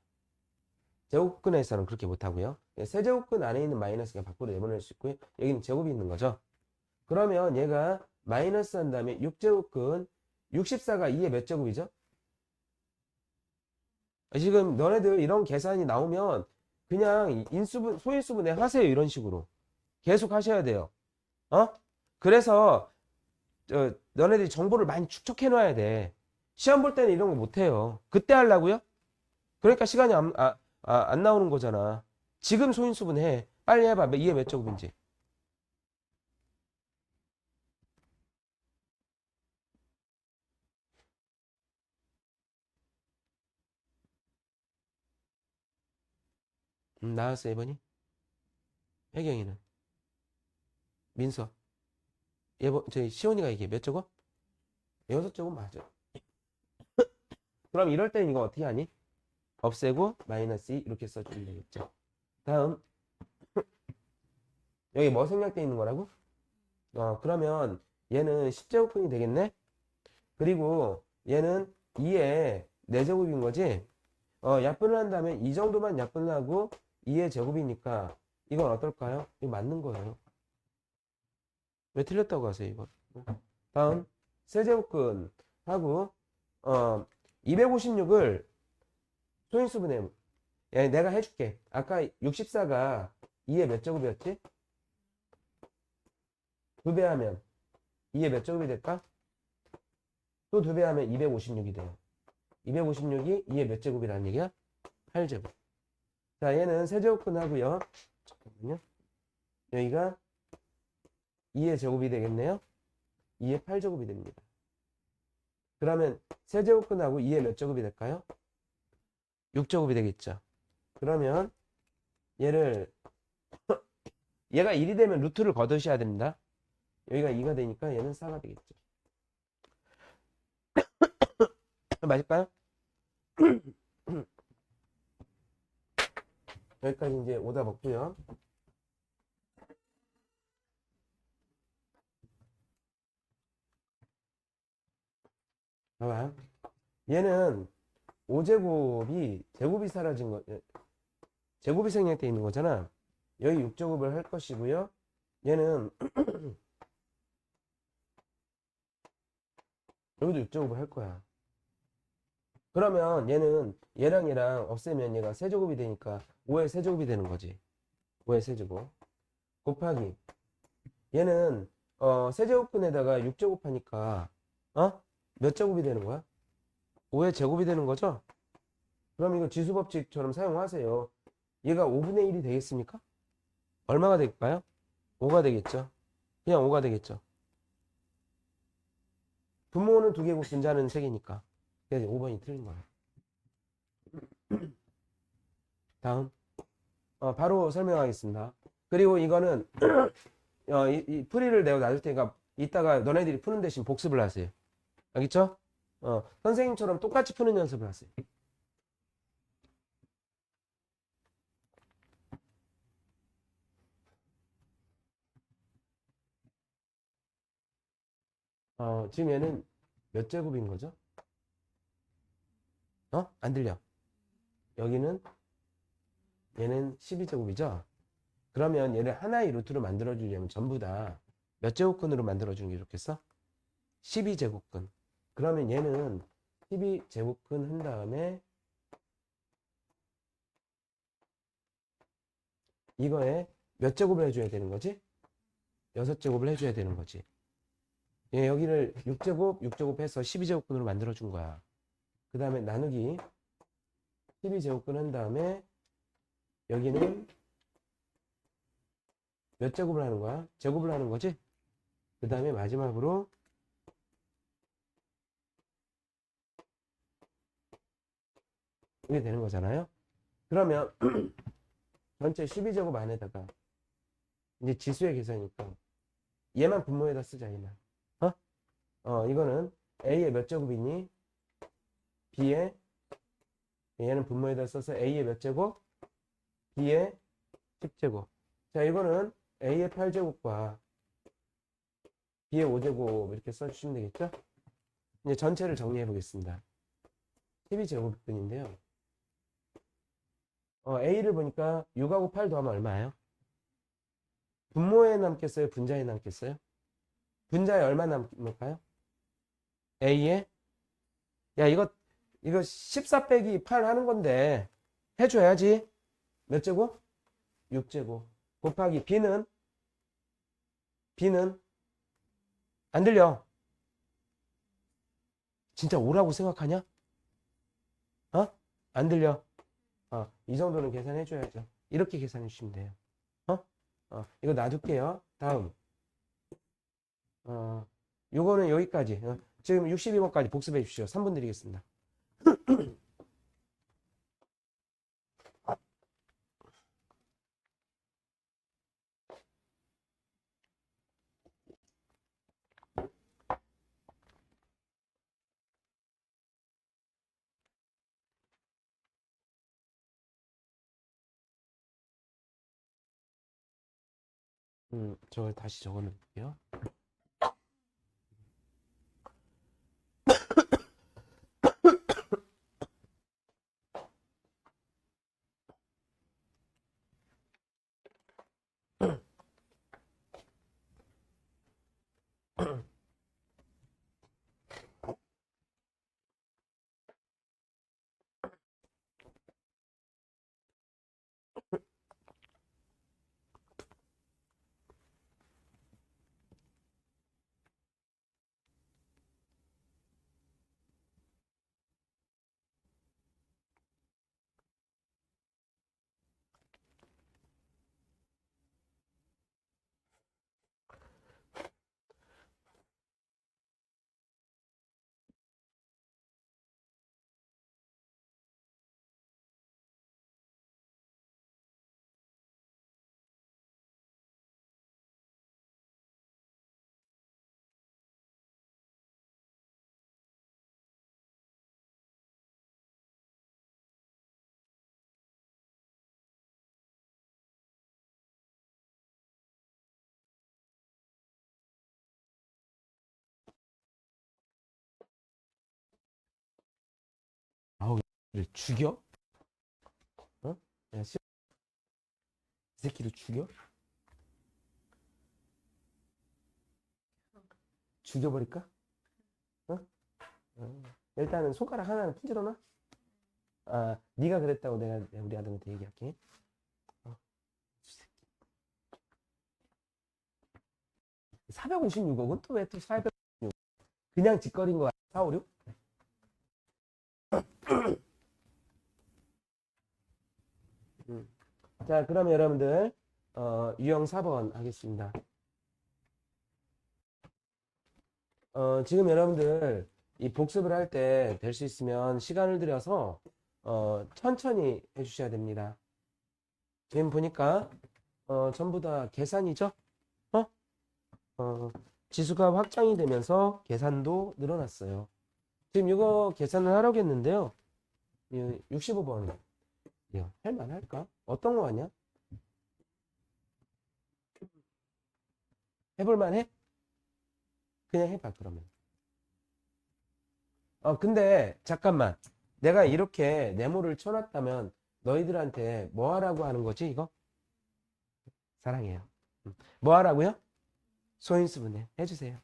제곱근에서는 그렇게 못하고요. 세제곱근 안에 있는 마이너스가 밖으로 내보낼 수 있고요. 여기는 제곱이 있는 거죠. 그러면 얘가 마이너스 한 다음에 6제곱근 64가 2의 몇 제곱이죠? 지금 너네들 이런 계산이 나오면 그냥 인수분, 소인수분해 하세요. 이런 식으로. 계속 하셔야 돼요. 그래서 너네들이 정보를 많이 축적해 놔야 돼. 시험 볼 때는 이런 거 못 해요. 그때 하려고요? 그러니까 시간이 안 나오는 거잖아. 지금 소인수분 해. 빨리 해봐. 이해 몇 제곱인지. 나왔어, 1번이. 혜경이는. 민서. 저희 시온이가 이게 몇 제곱? 6제곱 맞아. 그럼 이럴 때는 이거 어떻게 하니? 없애고 마이너스 2 이렇게 써주면 되겠죠. 다음. 여기 뭐 생략되어 있는 거라고? 그러면 얘는 10제곱분이 되겠네? 그리고 얘는 2의 4제곱인 거지? 약분을 한다면 이 정도만 약분을 하고 2의 제곱이니까 이건 어떨까요? 이거 맞는 거예요. 왜 틀렸다고 하세요, 이거? 다음, 세제곱근 하고 256을 소인수분해. 야, 내가 해줄게. 아까 64가 2의 몇 제곱이었지? 2배 하면 2의 몇 제곱이 될까? 또 2배 하면 256이 돼요. 256이 2의 몇 제곱이라는 얘기야? 8제곱. 자, 얘는 세제곱근 하고요. 잠깐만요. 여기가 2의 제곱이 되겠네요. 2의 8제곱이 됩니다. 그러면 세제곱근하고 2의 몇 제곱이 될까요? 6제곱이 되겠죠. 그러면 얘가 1이 되면 루트를 걷으셔야 됩니다. 여기가 2가 되니까 얘는 4가 되겠죠. 맞을까요? 여기까지 이제 오답 없고요. 봐봐. 얘는 5제곱이 제곱이 사라진 거, 제곱이 생략되어 있는 거잖아. 여기 6제곱을 할 것이고요. 얘는 여기도 6제곱을 할 거야. 그러면 얘는 얘랑 없애면 얘가 세제곱이 되니까 5의 세제곱이 되는 거지. 5의 세제곱. 곱하기. 얘는 세제곱근에다가 6제곱 하니까 몇 제곱이 되는 거야? 5의 제곱이 되는 거죠? 그럼 이거 지수법칙처럼 사용하세요. 얘가 5분의 1이 되겠습니까? 얼마가 될까요? 5가 되겠죠. 그냥 5가 되겠죠. 분모는 2개고 분자는 3개니까. 그래서 5번이 틀린 거예요. 다음. 바로 설명하겠습니다. 그리고 이거는 이 풀이를 내가 놔줄 테니까 이따가 너네들이 푸는 대신 복습을 하세요. 알겠죠? 선생님처럼 똑같이 푸는 연습을 하세요. 지금 얘는 몇 제곱인 거죠? 안 들려. 여기는 얘는 12제곱이죠. 그러면 얘를 하나의 루트로 만들어 주려면 전부 다 몇 제곱근으로 만들어 주는 게 좋겠어? 12제곱근. 그러면 얘는 12제곱근 한 다음에 이거에 몇 제곱을 해줘야 되는 거지? 6제곱을 해줘야 되는 거지. 얘 여기를 6제곱, 6제곱 해서 12제곱근으로 만들어 준 거야. 그 다음에 나누기 12제곱근 한 다음에 여기는 몇 제곱을 하는 거야? 제곱을 하는 거지? 그 다음에 마지막으로 이게 되는 거잖아요. 그러면 전체 12제곱 안에다가 이제 지수의 계산이니까 얘만 분모에다 쓰자. 얘만. 이거는 A의 몇 제곱이니? B의 얘는 분모에다 써서 A의 몇 제곱? B의 10제곱. 자, 이거는 A의 8제곱과 B의 5제곱 이렇게 써주시면 되겠죠? 이제 전체를 정리해 보겠습니다. 12제곱근인데요. A를 보니까 6하고 8 더하면 얼마예요? 분모에 남겠어요? 분자에 남겠어요? 분자에 얼마 남을까요? A에? 야, 이거 14 빼기 8 하는 건데 해줘야지. 몇 제곱? 6제곱. 곱하기 B는 안 들려. 진짜 오라고 생각하냐? 안 들려. 이 정도는 계산해줘야죠. 이렇게 계산해 주시면 돼요. 이거 놔둘게요. 다음. 요거는 여기까지. 지금 62번까지 복습해 주십시오. 3분 드리겠습니다. 저걸 다시 적어 놓을게요. 아우, 얘를 죽여? 야, 이 새끼를 죽여? 죽여버릴까? 어? 일단은 손가락 하나는 핀질러 놔. 네가 그랬다고 내가 우리 아들한테 얘기할게. 456억은 또 왜 또 456억? 그냥 짓거린 거야. 456? 자, 그러면 여러분들 유형 4번 하겠습니다. 지금 여러분들 이 복습을 할 때 될 수 있으면 시간을 들여서 천천히 해주셔야 됩니다. 지금 보니까 전부 다 계산이죠? 지수가 확장이 되면서 계산도 늘어났어요. 지금 이거 계산을 하려고 했는데요. 65번 할만할까? 어떤 거 아니야? 해볼만 해? 그냥 해봐 그러면. 근데 잠깐만, 내가 이렇게 네모를 쳐놨다면 너희들한테 뭐 하라고 하는 거지, 이거? 사랑해요. 뭐 하라고요? 소인수분해 해주세요.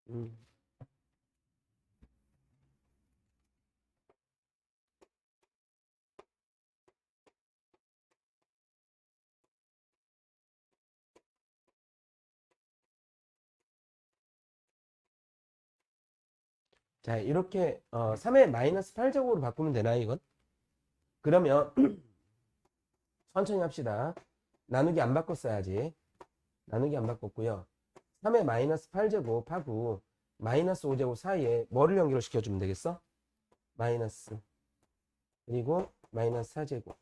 음. 자, 이렇게 3의 마이너스 8제곱으로 바꾸면 되나요, 이건? 그러면 천천히 합시다. 나누기 안 바꿨어야지. 나누기 안 바꿨고요. 3의 마이너스 8제곱 하고 마이너스 5제곱 사이에 뭐를 연결시켜주면 되겠어? 마이너스 그리고 마이너스 4제곱.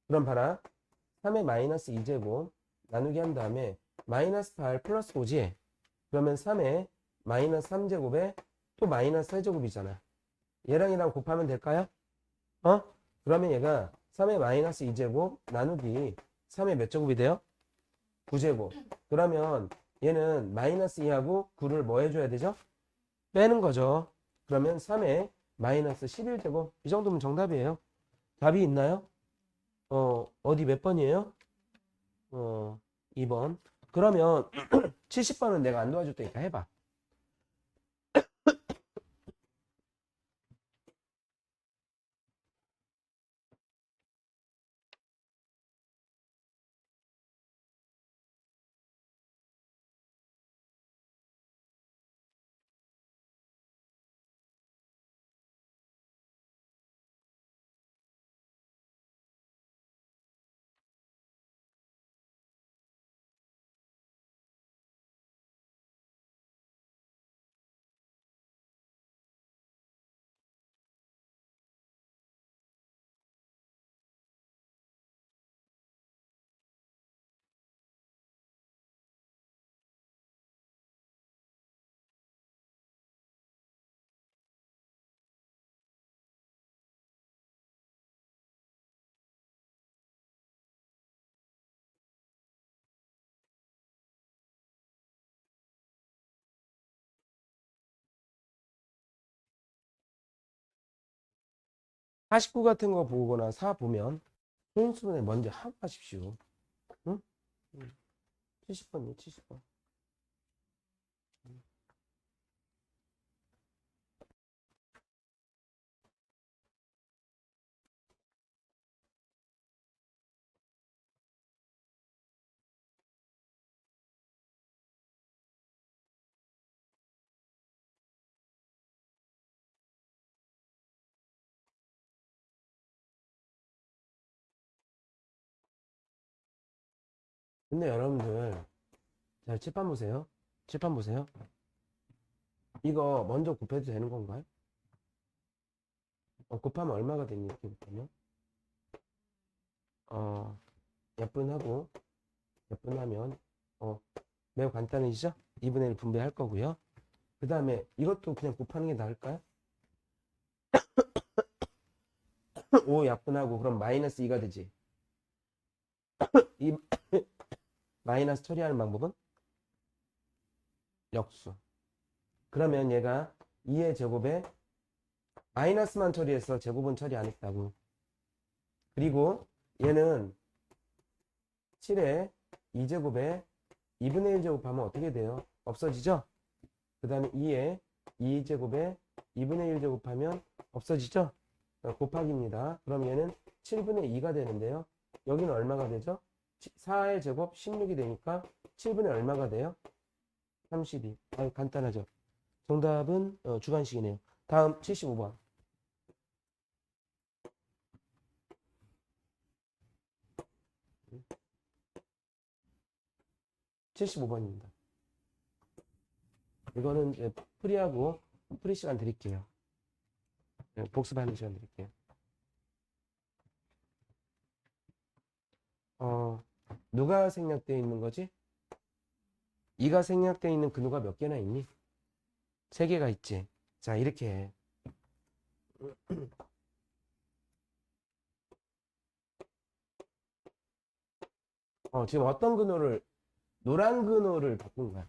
그럼 봐라. 3의 마이너스 2제곱 나누기 한 다음에 마이너스 8 플러스 5지. 그러면 3의 마이너스 3제곱에 또 마이너스 4제곱이잖아. 얘랑 얘랑 곱하면 될까요? 그러면 얘가 3의 마이너스 2제곱 나누기 3의 몇 제곱이 돼요? 9제곱. 그러면 얘는 마이너스 2하고 9를 뭐 해줘야 되죠? 빼는 거죠. 그러면 3의 마이너스 11제곱. 이 정도면 정답이에요. 답이 있나요? 어디 몇 번이에요? 2번. 그러면 70번은 내가 안 도와줄 테니까 해봐. 사 49 같은 거 보거나 4 보면 소인수분해 먼저 하고 가십시오. 응? 70번이요, 70번. 근데 여러분들, 자, 칠판 보세요. 칠판 보세요. 이거 먼저 곱해도 되는 건가요? 곱하면 얼마가 되니? 이렇게 곱하면? 약분하고, 약분하면, 매우 간단해지죠? 2분의 1 분배할 거고요. 그 다음에 이것도 그냥 곱하는 게 나을까요? 5 약분하고, 그럼 마이너스 2가 되지. 이 마이너스 처리하는 방법은? 역수. 그러면 얘가 2의 제곱에 마이너스만 처리해서 제곱은 처리 안 했다고. 그리고 얘는 7에 2제곱에 2분의 1 제곱하면 어떻게 돼요? 없어지죠? 그 다음에 2에 2제곱에 2분의 1 제곱하면 없어지죠? 곱하기입니다. 그럼 얘는 7분의 2가 되는데요. 여기는 얼마가 되죠? 4의 제곱 16이 되니까 7분의 얼마가 돼요? 32. 간단하죠? 정답은 주관식이네요. 다음 75번. 75번입니다. 이거는 이제 풀이하고 풀이 시간 드릴게요. 복습하는 시간 드릴게요. 누가 생략되어 있는 거지? 2가 생략되어 있는 근호가 몇 개나 있니? 3개가 있지. 자, 이렇게 해. 지금 어떤 근호를, 노란 근호를 바꾼 거야.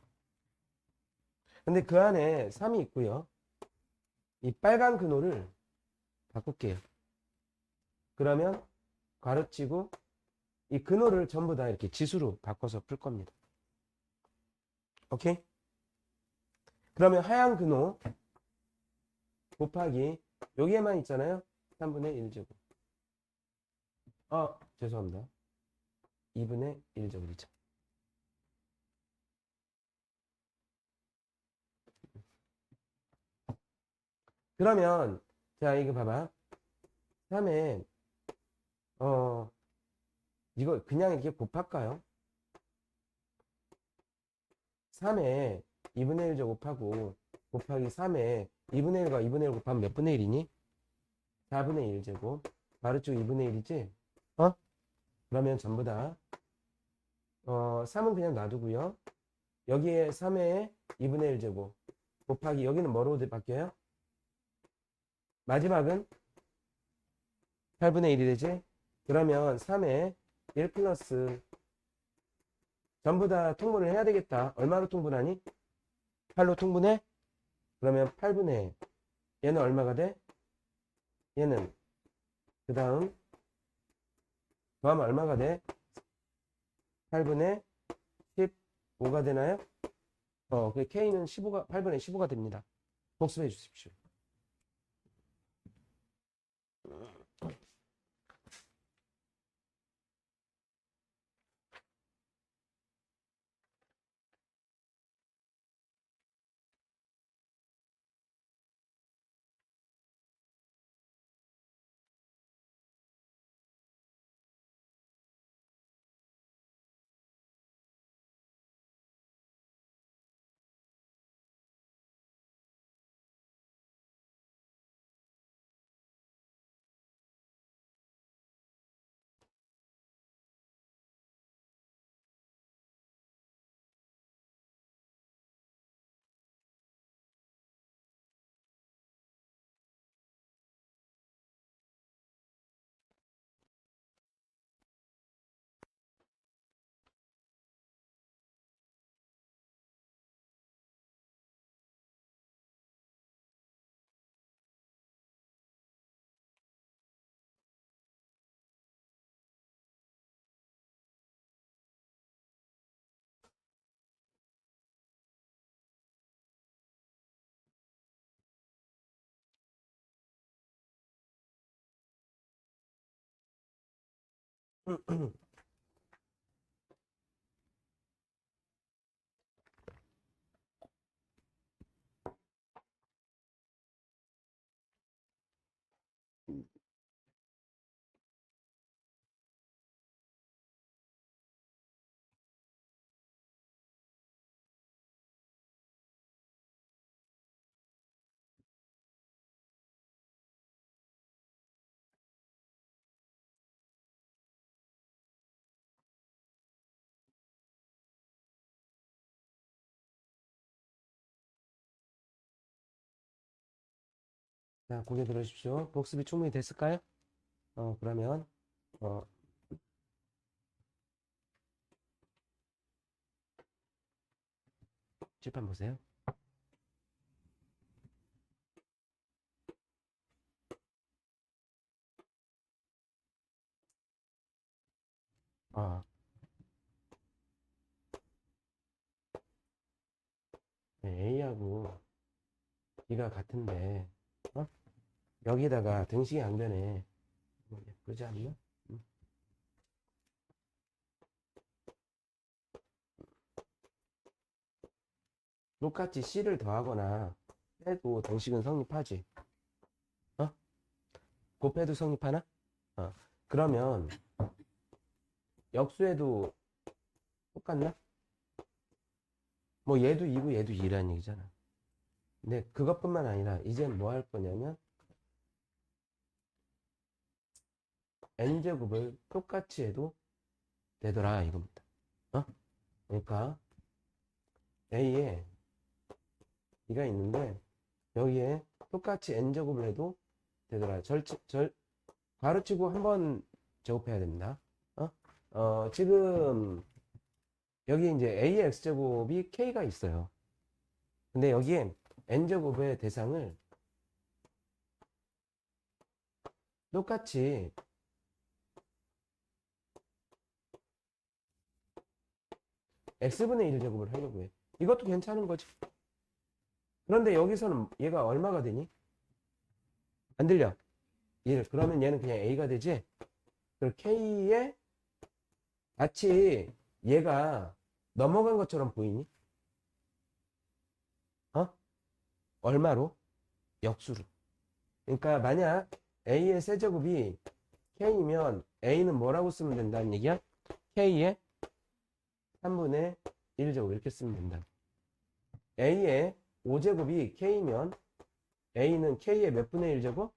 근데 그 안에 3이 있고요. 이 빨간 근호를 바꿀게요. 그러면 가로치고 이 근호를 전부 다 이렇게 지수로 바꿔서 풀 겁니다. 오케이? 그러면 하얀 근호 곱하기 여기에만 있잖아요. 3분의 1제곱. 죄송합니다. 2분의 1제곱이죠. 그러면 자, 이거 봐봐. 3에 이거 그냥 이렇게 곱할까요? 3에 2분의 1 제곱하고 곱하기 3에 2분의 1과 2분의 1 곱하면 몇 분의 1이니? 4분의 1 제곱. 가로쪽 2분의 1이지? 그러면 전부 다 3은 그냥 놔두고요. 여기에 3에 2분의 1 제곱 곱하기 여기는 뭐로 바뀌어요? 마지막은 8분의 1이 되지? 그러면 3에 1 플러스 전부 다 통분을 해야 되겠다. 얼마로 통분하니? 8로 통분해? 그러면 8분의 얘는 얼마가 돼? 얘는 그 다음 더하면 얼마가 돼? 8분의 15가 되나요? 그 K는 15가 8분의 15가 됩니다. 복습해 주십시오. 자, 고개 들으십시오. 복습이 충분히 됐을까요? 그러면 어, 칠판 보세요. 어, A하고 B가 같은데 여기다가 등식이 안 되네. 그러지 않나? 음. 똑같이 C를 더하거나 빼도 등식은 성립하지. 어? 곱해도 성립하나? 그러면 역수해도 똑같나? 뭐 얘도 2고 얘도 2라는 얘기잖아. 근데 그것뿐만 아니라 이제 뭐 할 거냐면 n제곱을 똑같이 해도 되더라 이겁니다. 그러니까 A에 B가 있는데 여기에 똑같이 n제곱을 해도 되더라. 괄호치고 한번 제곱해야 됩니다. 지금 여기 이제 A의 x제곱이 K가 있어요. 근데 여기에 n제곱의 대상을 똑같이 x분의 1제곱을 하려고 해. 이것도 괜찮은 거지. 그런데 여기서는 얘가 얼마가 되니? 안 들려? 1. 그러면 얘는 그냥 A가 되지? 그리고 K에 마치 얘가 넘어간 것처럼 보이니? 얼마로? 역수로. 그러니까 만약 A의 세제곱이 K이면 A는 뭐라고 쓰면 된다는 얘기야? K의 3분의 1제곱 이렇게 쓰면 된다. A의 5제곱이 K면 A는 K의 몇 분의 1제곱?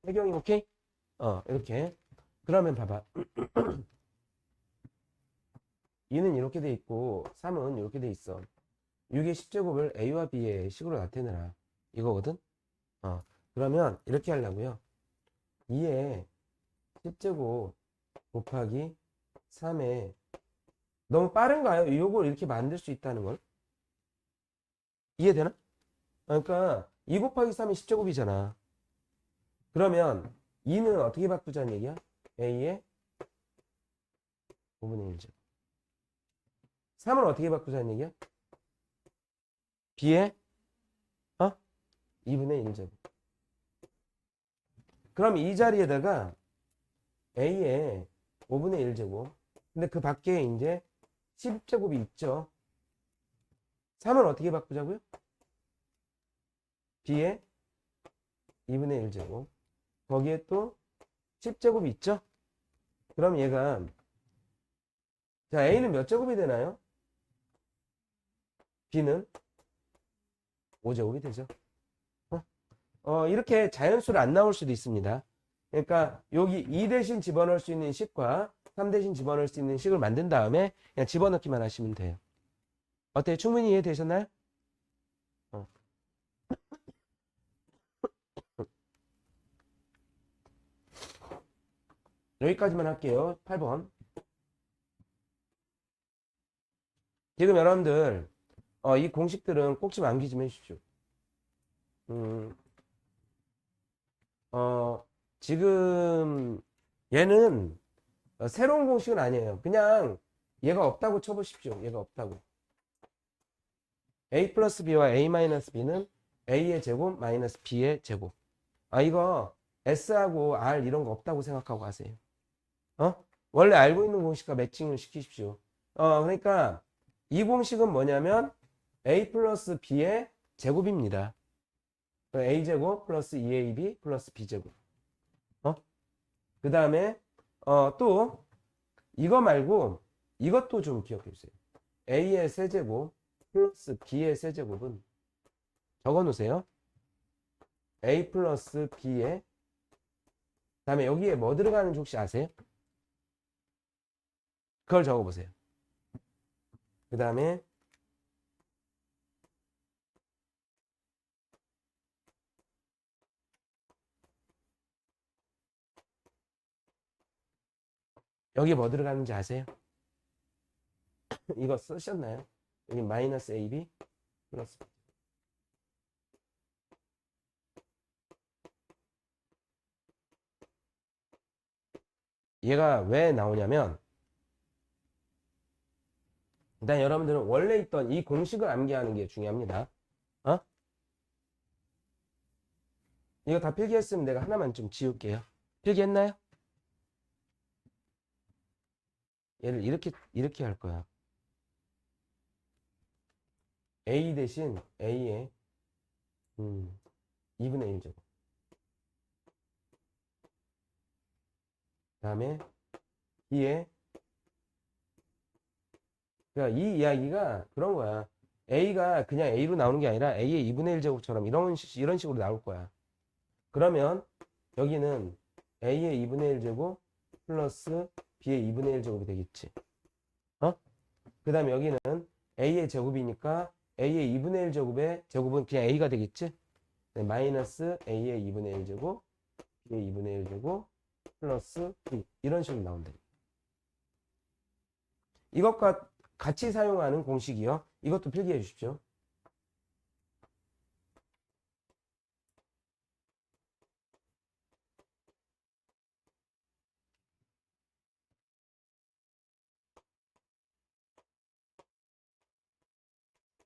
해경이 오케이? 이렇게. 그러면 봐봐. 2는 이렇게 돼 있고 3은 이렇게 돼 있어. 6의 10제곱을 A와 B의 식으로 나타내라. 이거거든? 그러면 이렇게 하려고요. 2의 10제곱 곱하기 3의 너무 빠른가요? 이걸 이렇게 만들 수 있다는 걸? 이해되나? 그러니까 2 곱하기 3이 10제곱이잖아. 그러면 2는 어떻게 바꾸자는 얘기야? A의 5분의 1제곱. 3은 어떻게 바꾸자는 얘기야? B의 2분의 1제곱. 그럼 이 자리에다가 A의 5분의 1제곱. 근데 그 밖에 이제 10제곱이 있죠. 3은 어떻게 바꾸자고요? B의 2분의 1제곱. 거기에 또 10제곱이 있죠? 그럼 얘가 자 A는 몇 제곱이 되나요? B는 5제곱이 되죠. 이렇게 자연수로 안 나올 수도 있습니다. 그러니까 여기 2 대신 집어넣을 수 있는 식과 3 대신 집어넣을 수 있는 식을 만든 다음에 그냥 집어넣기만 하시면 돼요. 어때요? 충분히 이해되셨나요? 여기까지만 할게요. 8번. 지금 여러분들 이 공식들은 꼭 좀 암기 좀 해주십시오. 지금 얘는 새로운 공식은 아니에요. 그냥 얘가 없다고 쳐보십시오. 얘가 없다고. A 플러스 B와 A 마이너스 B는 A의 제곱 마이너스 B의 제곱. 이거 S하고 R 이런 거 없다고 생각하고 가세요. 원래 알고 있는 공식과 매칭을 시키십시오. 그러니까 이 공식은 뭐냐면 A 플러스 B의 제곱입니다. A제곱 플러스 2AB 플러스 B제곱. 그 다음에 또 이거 말고 이것도 좀 기억해 주세요. A의 세제곱 플러스 B의 세제곱은 적어 놓으세요. A 플러스 B의 그 다음에 여기에 뭐 들어가는지 혹시 아세요? 그걸 적어 보세요. 그 다음에 여기 뭐 들어가는지 아세요? 이거 쓰셨나요? 여기 마이너스 AB 플러스 얘가 왜 나오냐면 일단 여러분들은 원래 있던 이 공식을 암기하는 게 중요합니다. 이거 다 필기했으면 내가 하나만 좀 지울게요. 필기했나요? 얘를 이렇게 할 거야. A 대신 A의 2분의 1제곱. 그 다음에 B의 그러니까 이 이야기가 그런 거야. A가 그냥 A로 나오는 게 아니라 A의 2분의 1제곱처럼 이런 식으로 나올 거야. 그러면 여기는 A의 2분의 1제곱 플러스 b의 2분의 1 제곱이 되겠지. 그 다음에 여기는 a의 제곱이니까 a의 2분의 1 제곱의 제곱은 그냥 a가 되겠지. 네, 마이너스 a의 2분의 1 제곱, b의 2분의 1 제곱, 플러스 b. 이런 식으로 나온다. 이것과 같이 사용하는 공식이요. 이것도 필기해 주십시오.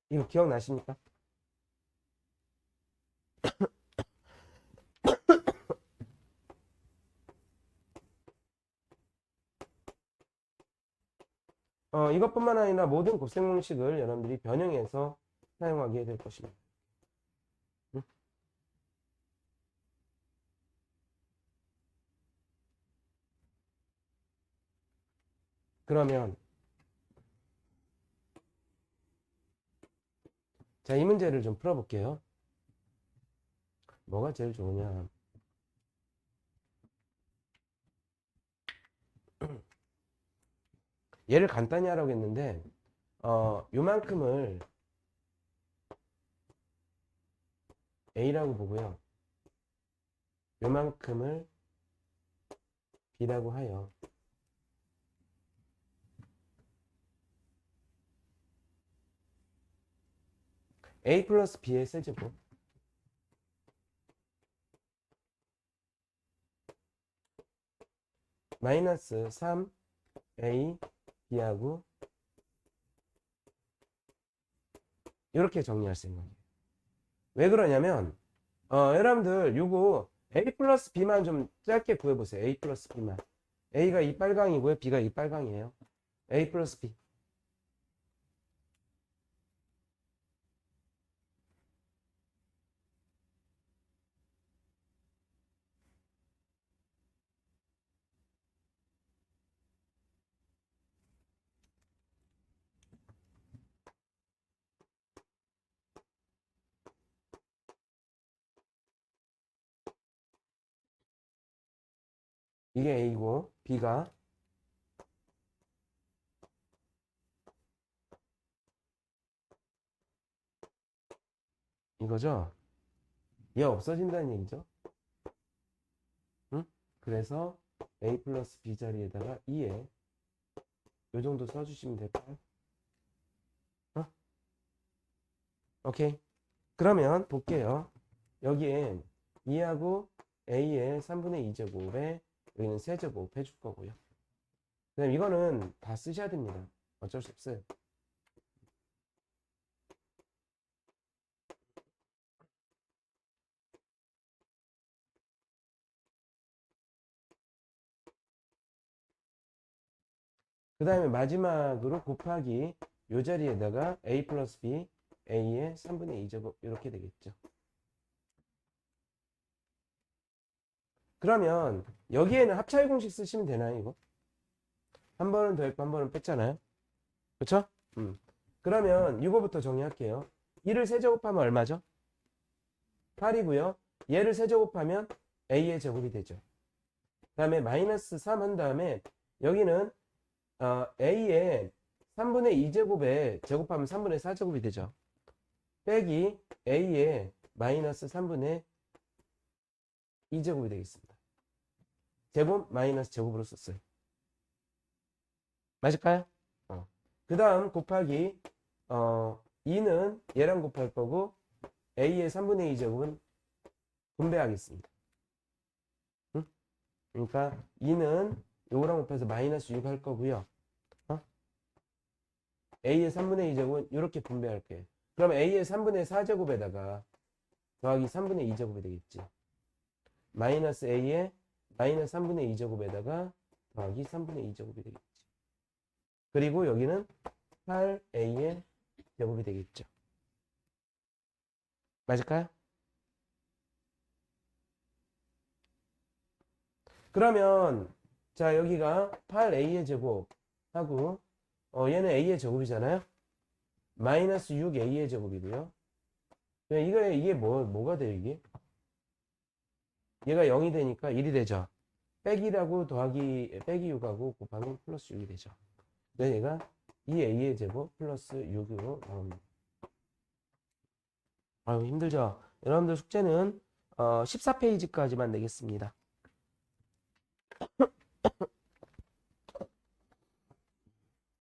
이거 기억나십니까? 이것뿐만 아니라 모든 곱셈 공식을 여러분들이 변형해서 사용하게 될 것입니다. 응? 그러면 자, 이 문제를 좀 풀어볼게요. 뭐가 제일 좋으냐? 얘를 간단히 하라고 했는데 요만큼을 A라고 보고요. 요만큼을 B라고 하여 A 플러스 B의 세제곱 마이너스 3A B하고 이렇게 정리할 생각이에요. 왜 그러냐면 여러분들 요거 A 플러스 B만 좀 짧게 구해보세요. A 플러스 B만. A가 이 빨강이고요. B가 이 빨강이에요. A 플러스 B. 이게 A고 B가 이거죠. 얘 없어진다는 얘기죠. 응? 그래서 A 플러스 B 자리에다가 2에 요 정도 써주시면 될까요? 오케이. 그러면 볼게요. 여기에 2하고 A의 3분의 2제곱에 여기는 세제곱 해줄 거고요. 그다음 이거는 다 쓰셔야 됩니다. 어쩔 수 없어요. 그 다음에 마지막으로 곱하기 요 자리에다가 A 플러스 B A의 3분의 2제곱 이렇게 되겠죠. 그러면 여기에는 합차의 공식 쓰시면 되나요, 이거? 한 번은 더했고 한 번은 뺐잖아요. 그쵸? 그러면 이거부터 정리할게요. 2를 세제곱하면 얼마죠? 8이고요. 얘를 세제곱하면 A의 제곱이 되죠. 그 다음에 마이너스 3 한 다음에 여기는 A의 3분의 2제곱에 제곱하면 3분의 4제곱이 되죠. 빼기 A의 마이너스 3분의 2제곱이 되겠습니다. 제곱 마이너스 제곱으로 썼어요. 맞을까요? 그 다음 곱하기 2는 얘랑 곱할 거고 A의 3분의 2제곱은 분배하겠습니다. 응? 그러니까 2는 요거랑 곱해서 마이너스 6 할 거고요. A의 3분의 2제곱은 이렇게 분배할 거예요. 그럼 A의 3분의 4제곱에다가 더하기 3분의 2제곱이 되겠지. 마이너스 A의 마이너스 3분의 2제곱에다가 더하기 3분의 2제곱이 되겠지. 그리고 여기는 8A의 제곱이 되겠죠. 맞을까요? 그러면 자 여기가 8A의 제곱하고 얘는 A의 제곱이잖아요. 마이너스 6A의 제곱이고요. 이게 뭐가 돼요 이게? 얘가 0이 되니까 1이 되죠. 빼기라고 더하기 빼기 6하고 곱하면 플러스 6이 되죠. 그래서 얘가 2a의 제곱 플러스 6으로 나옵니다. 아유 힘들죠. 여러분들 숙제는 14페이지까지만 내겠습니다.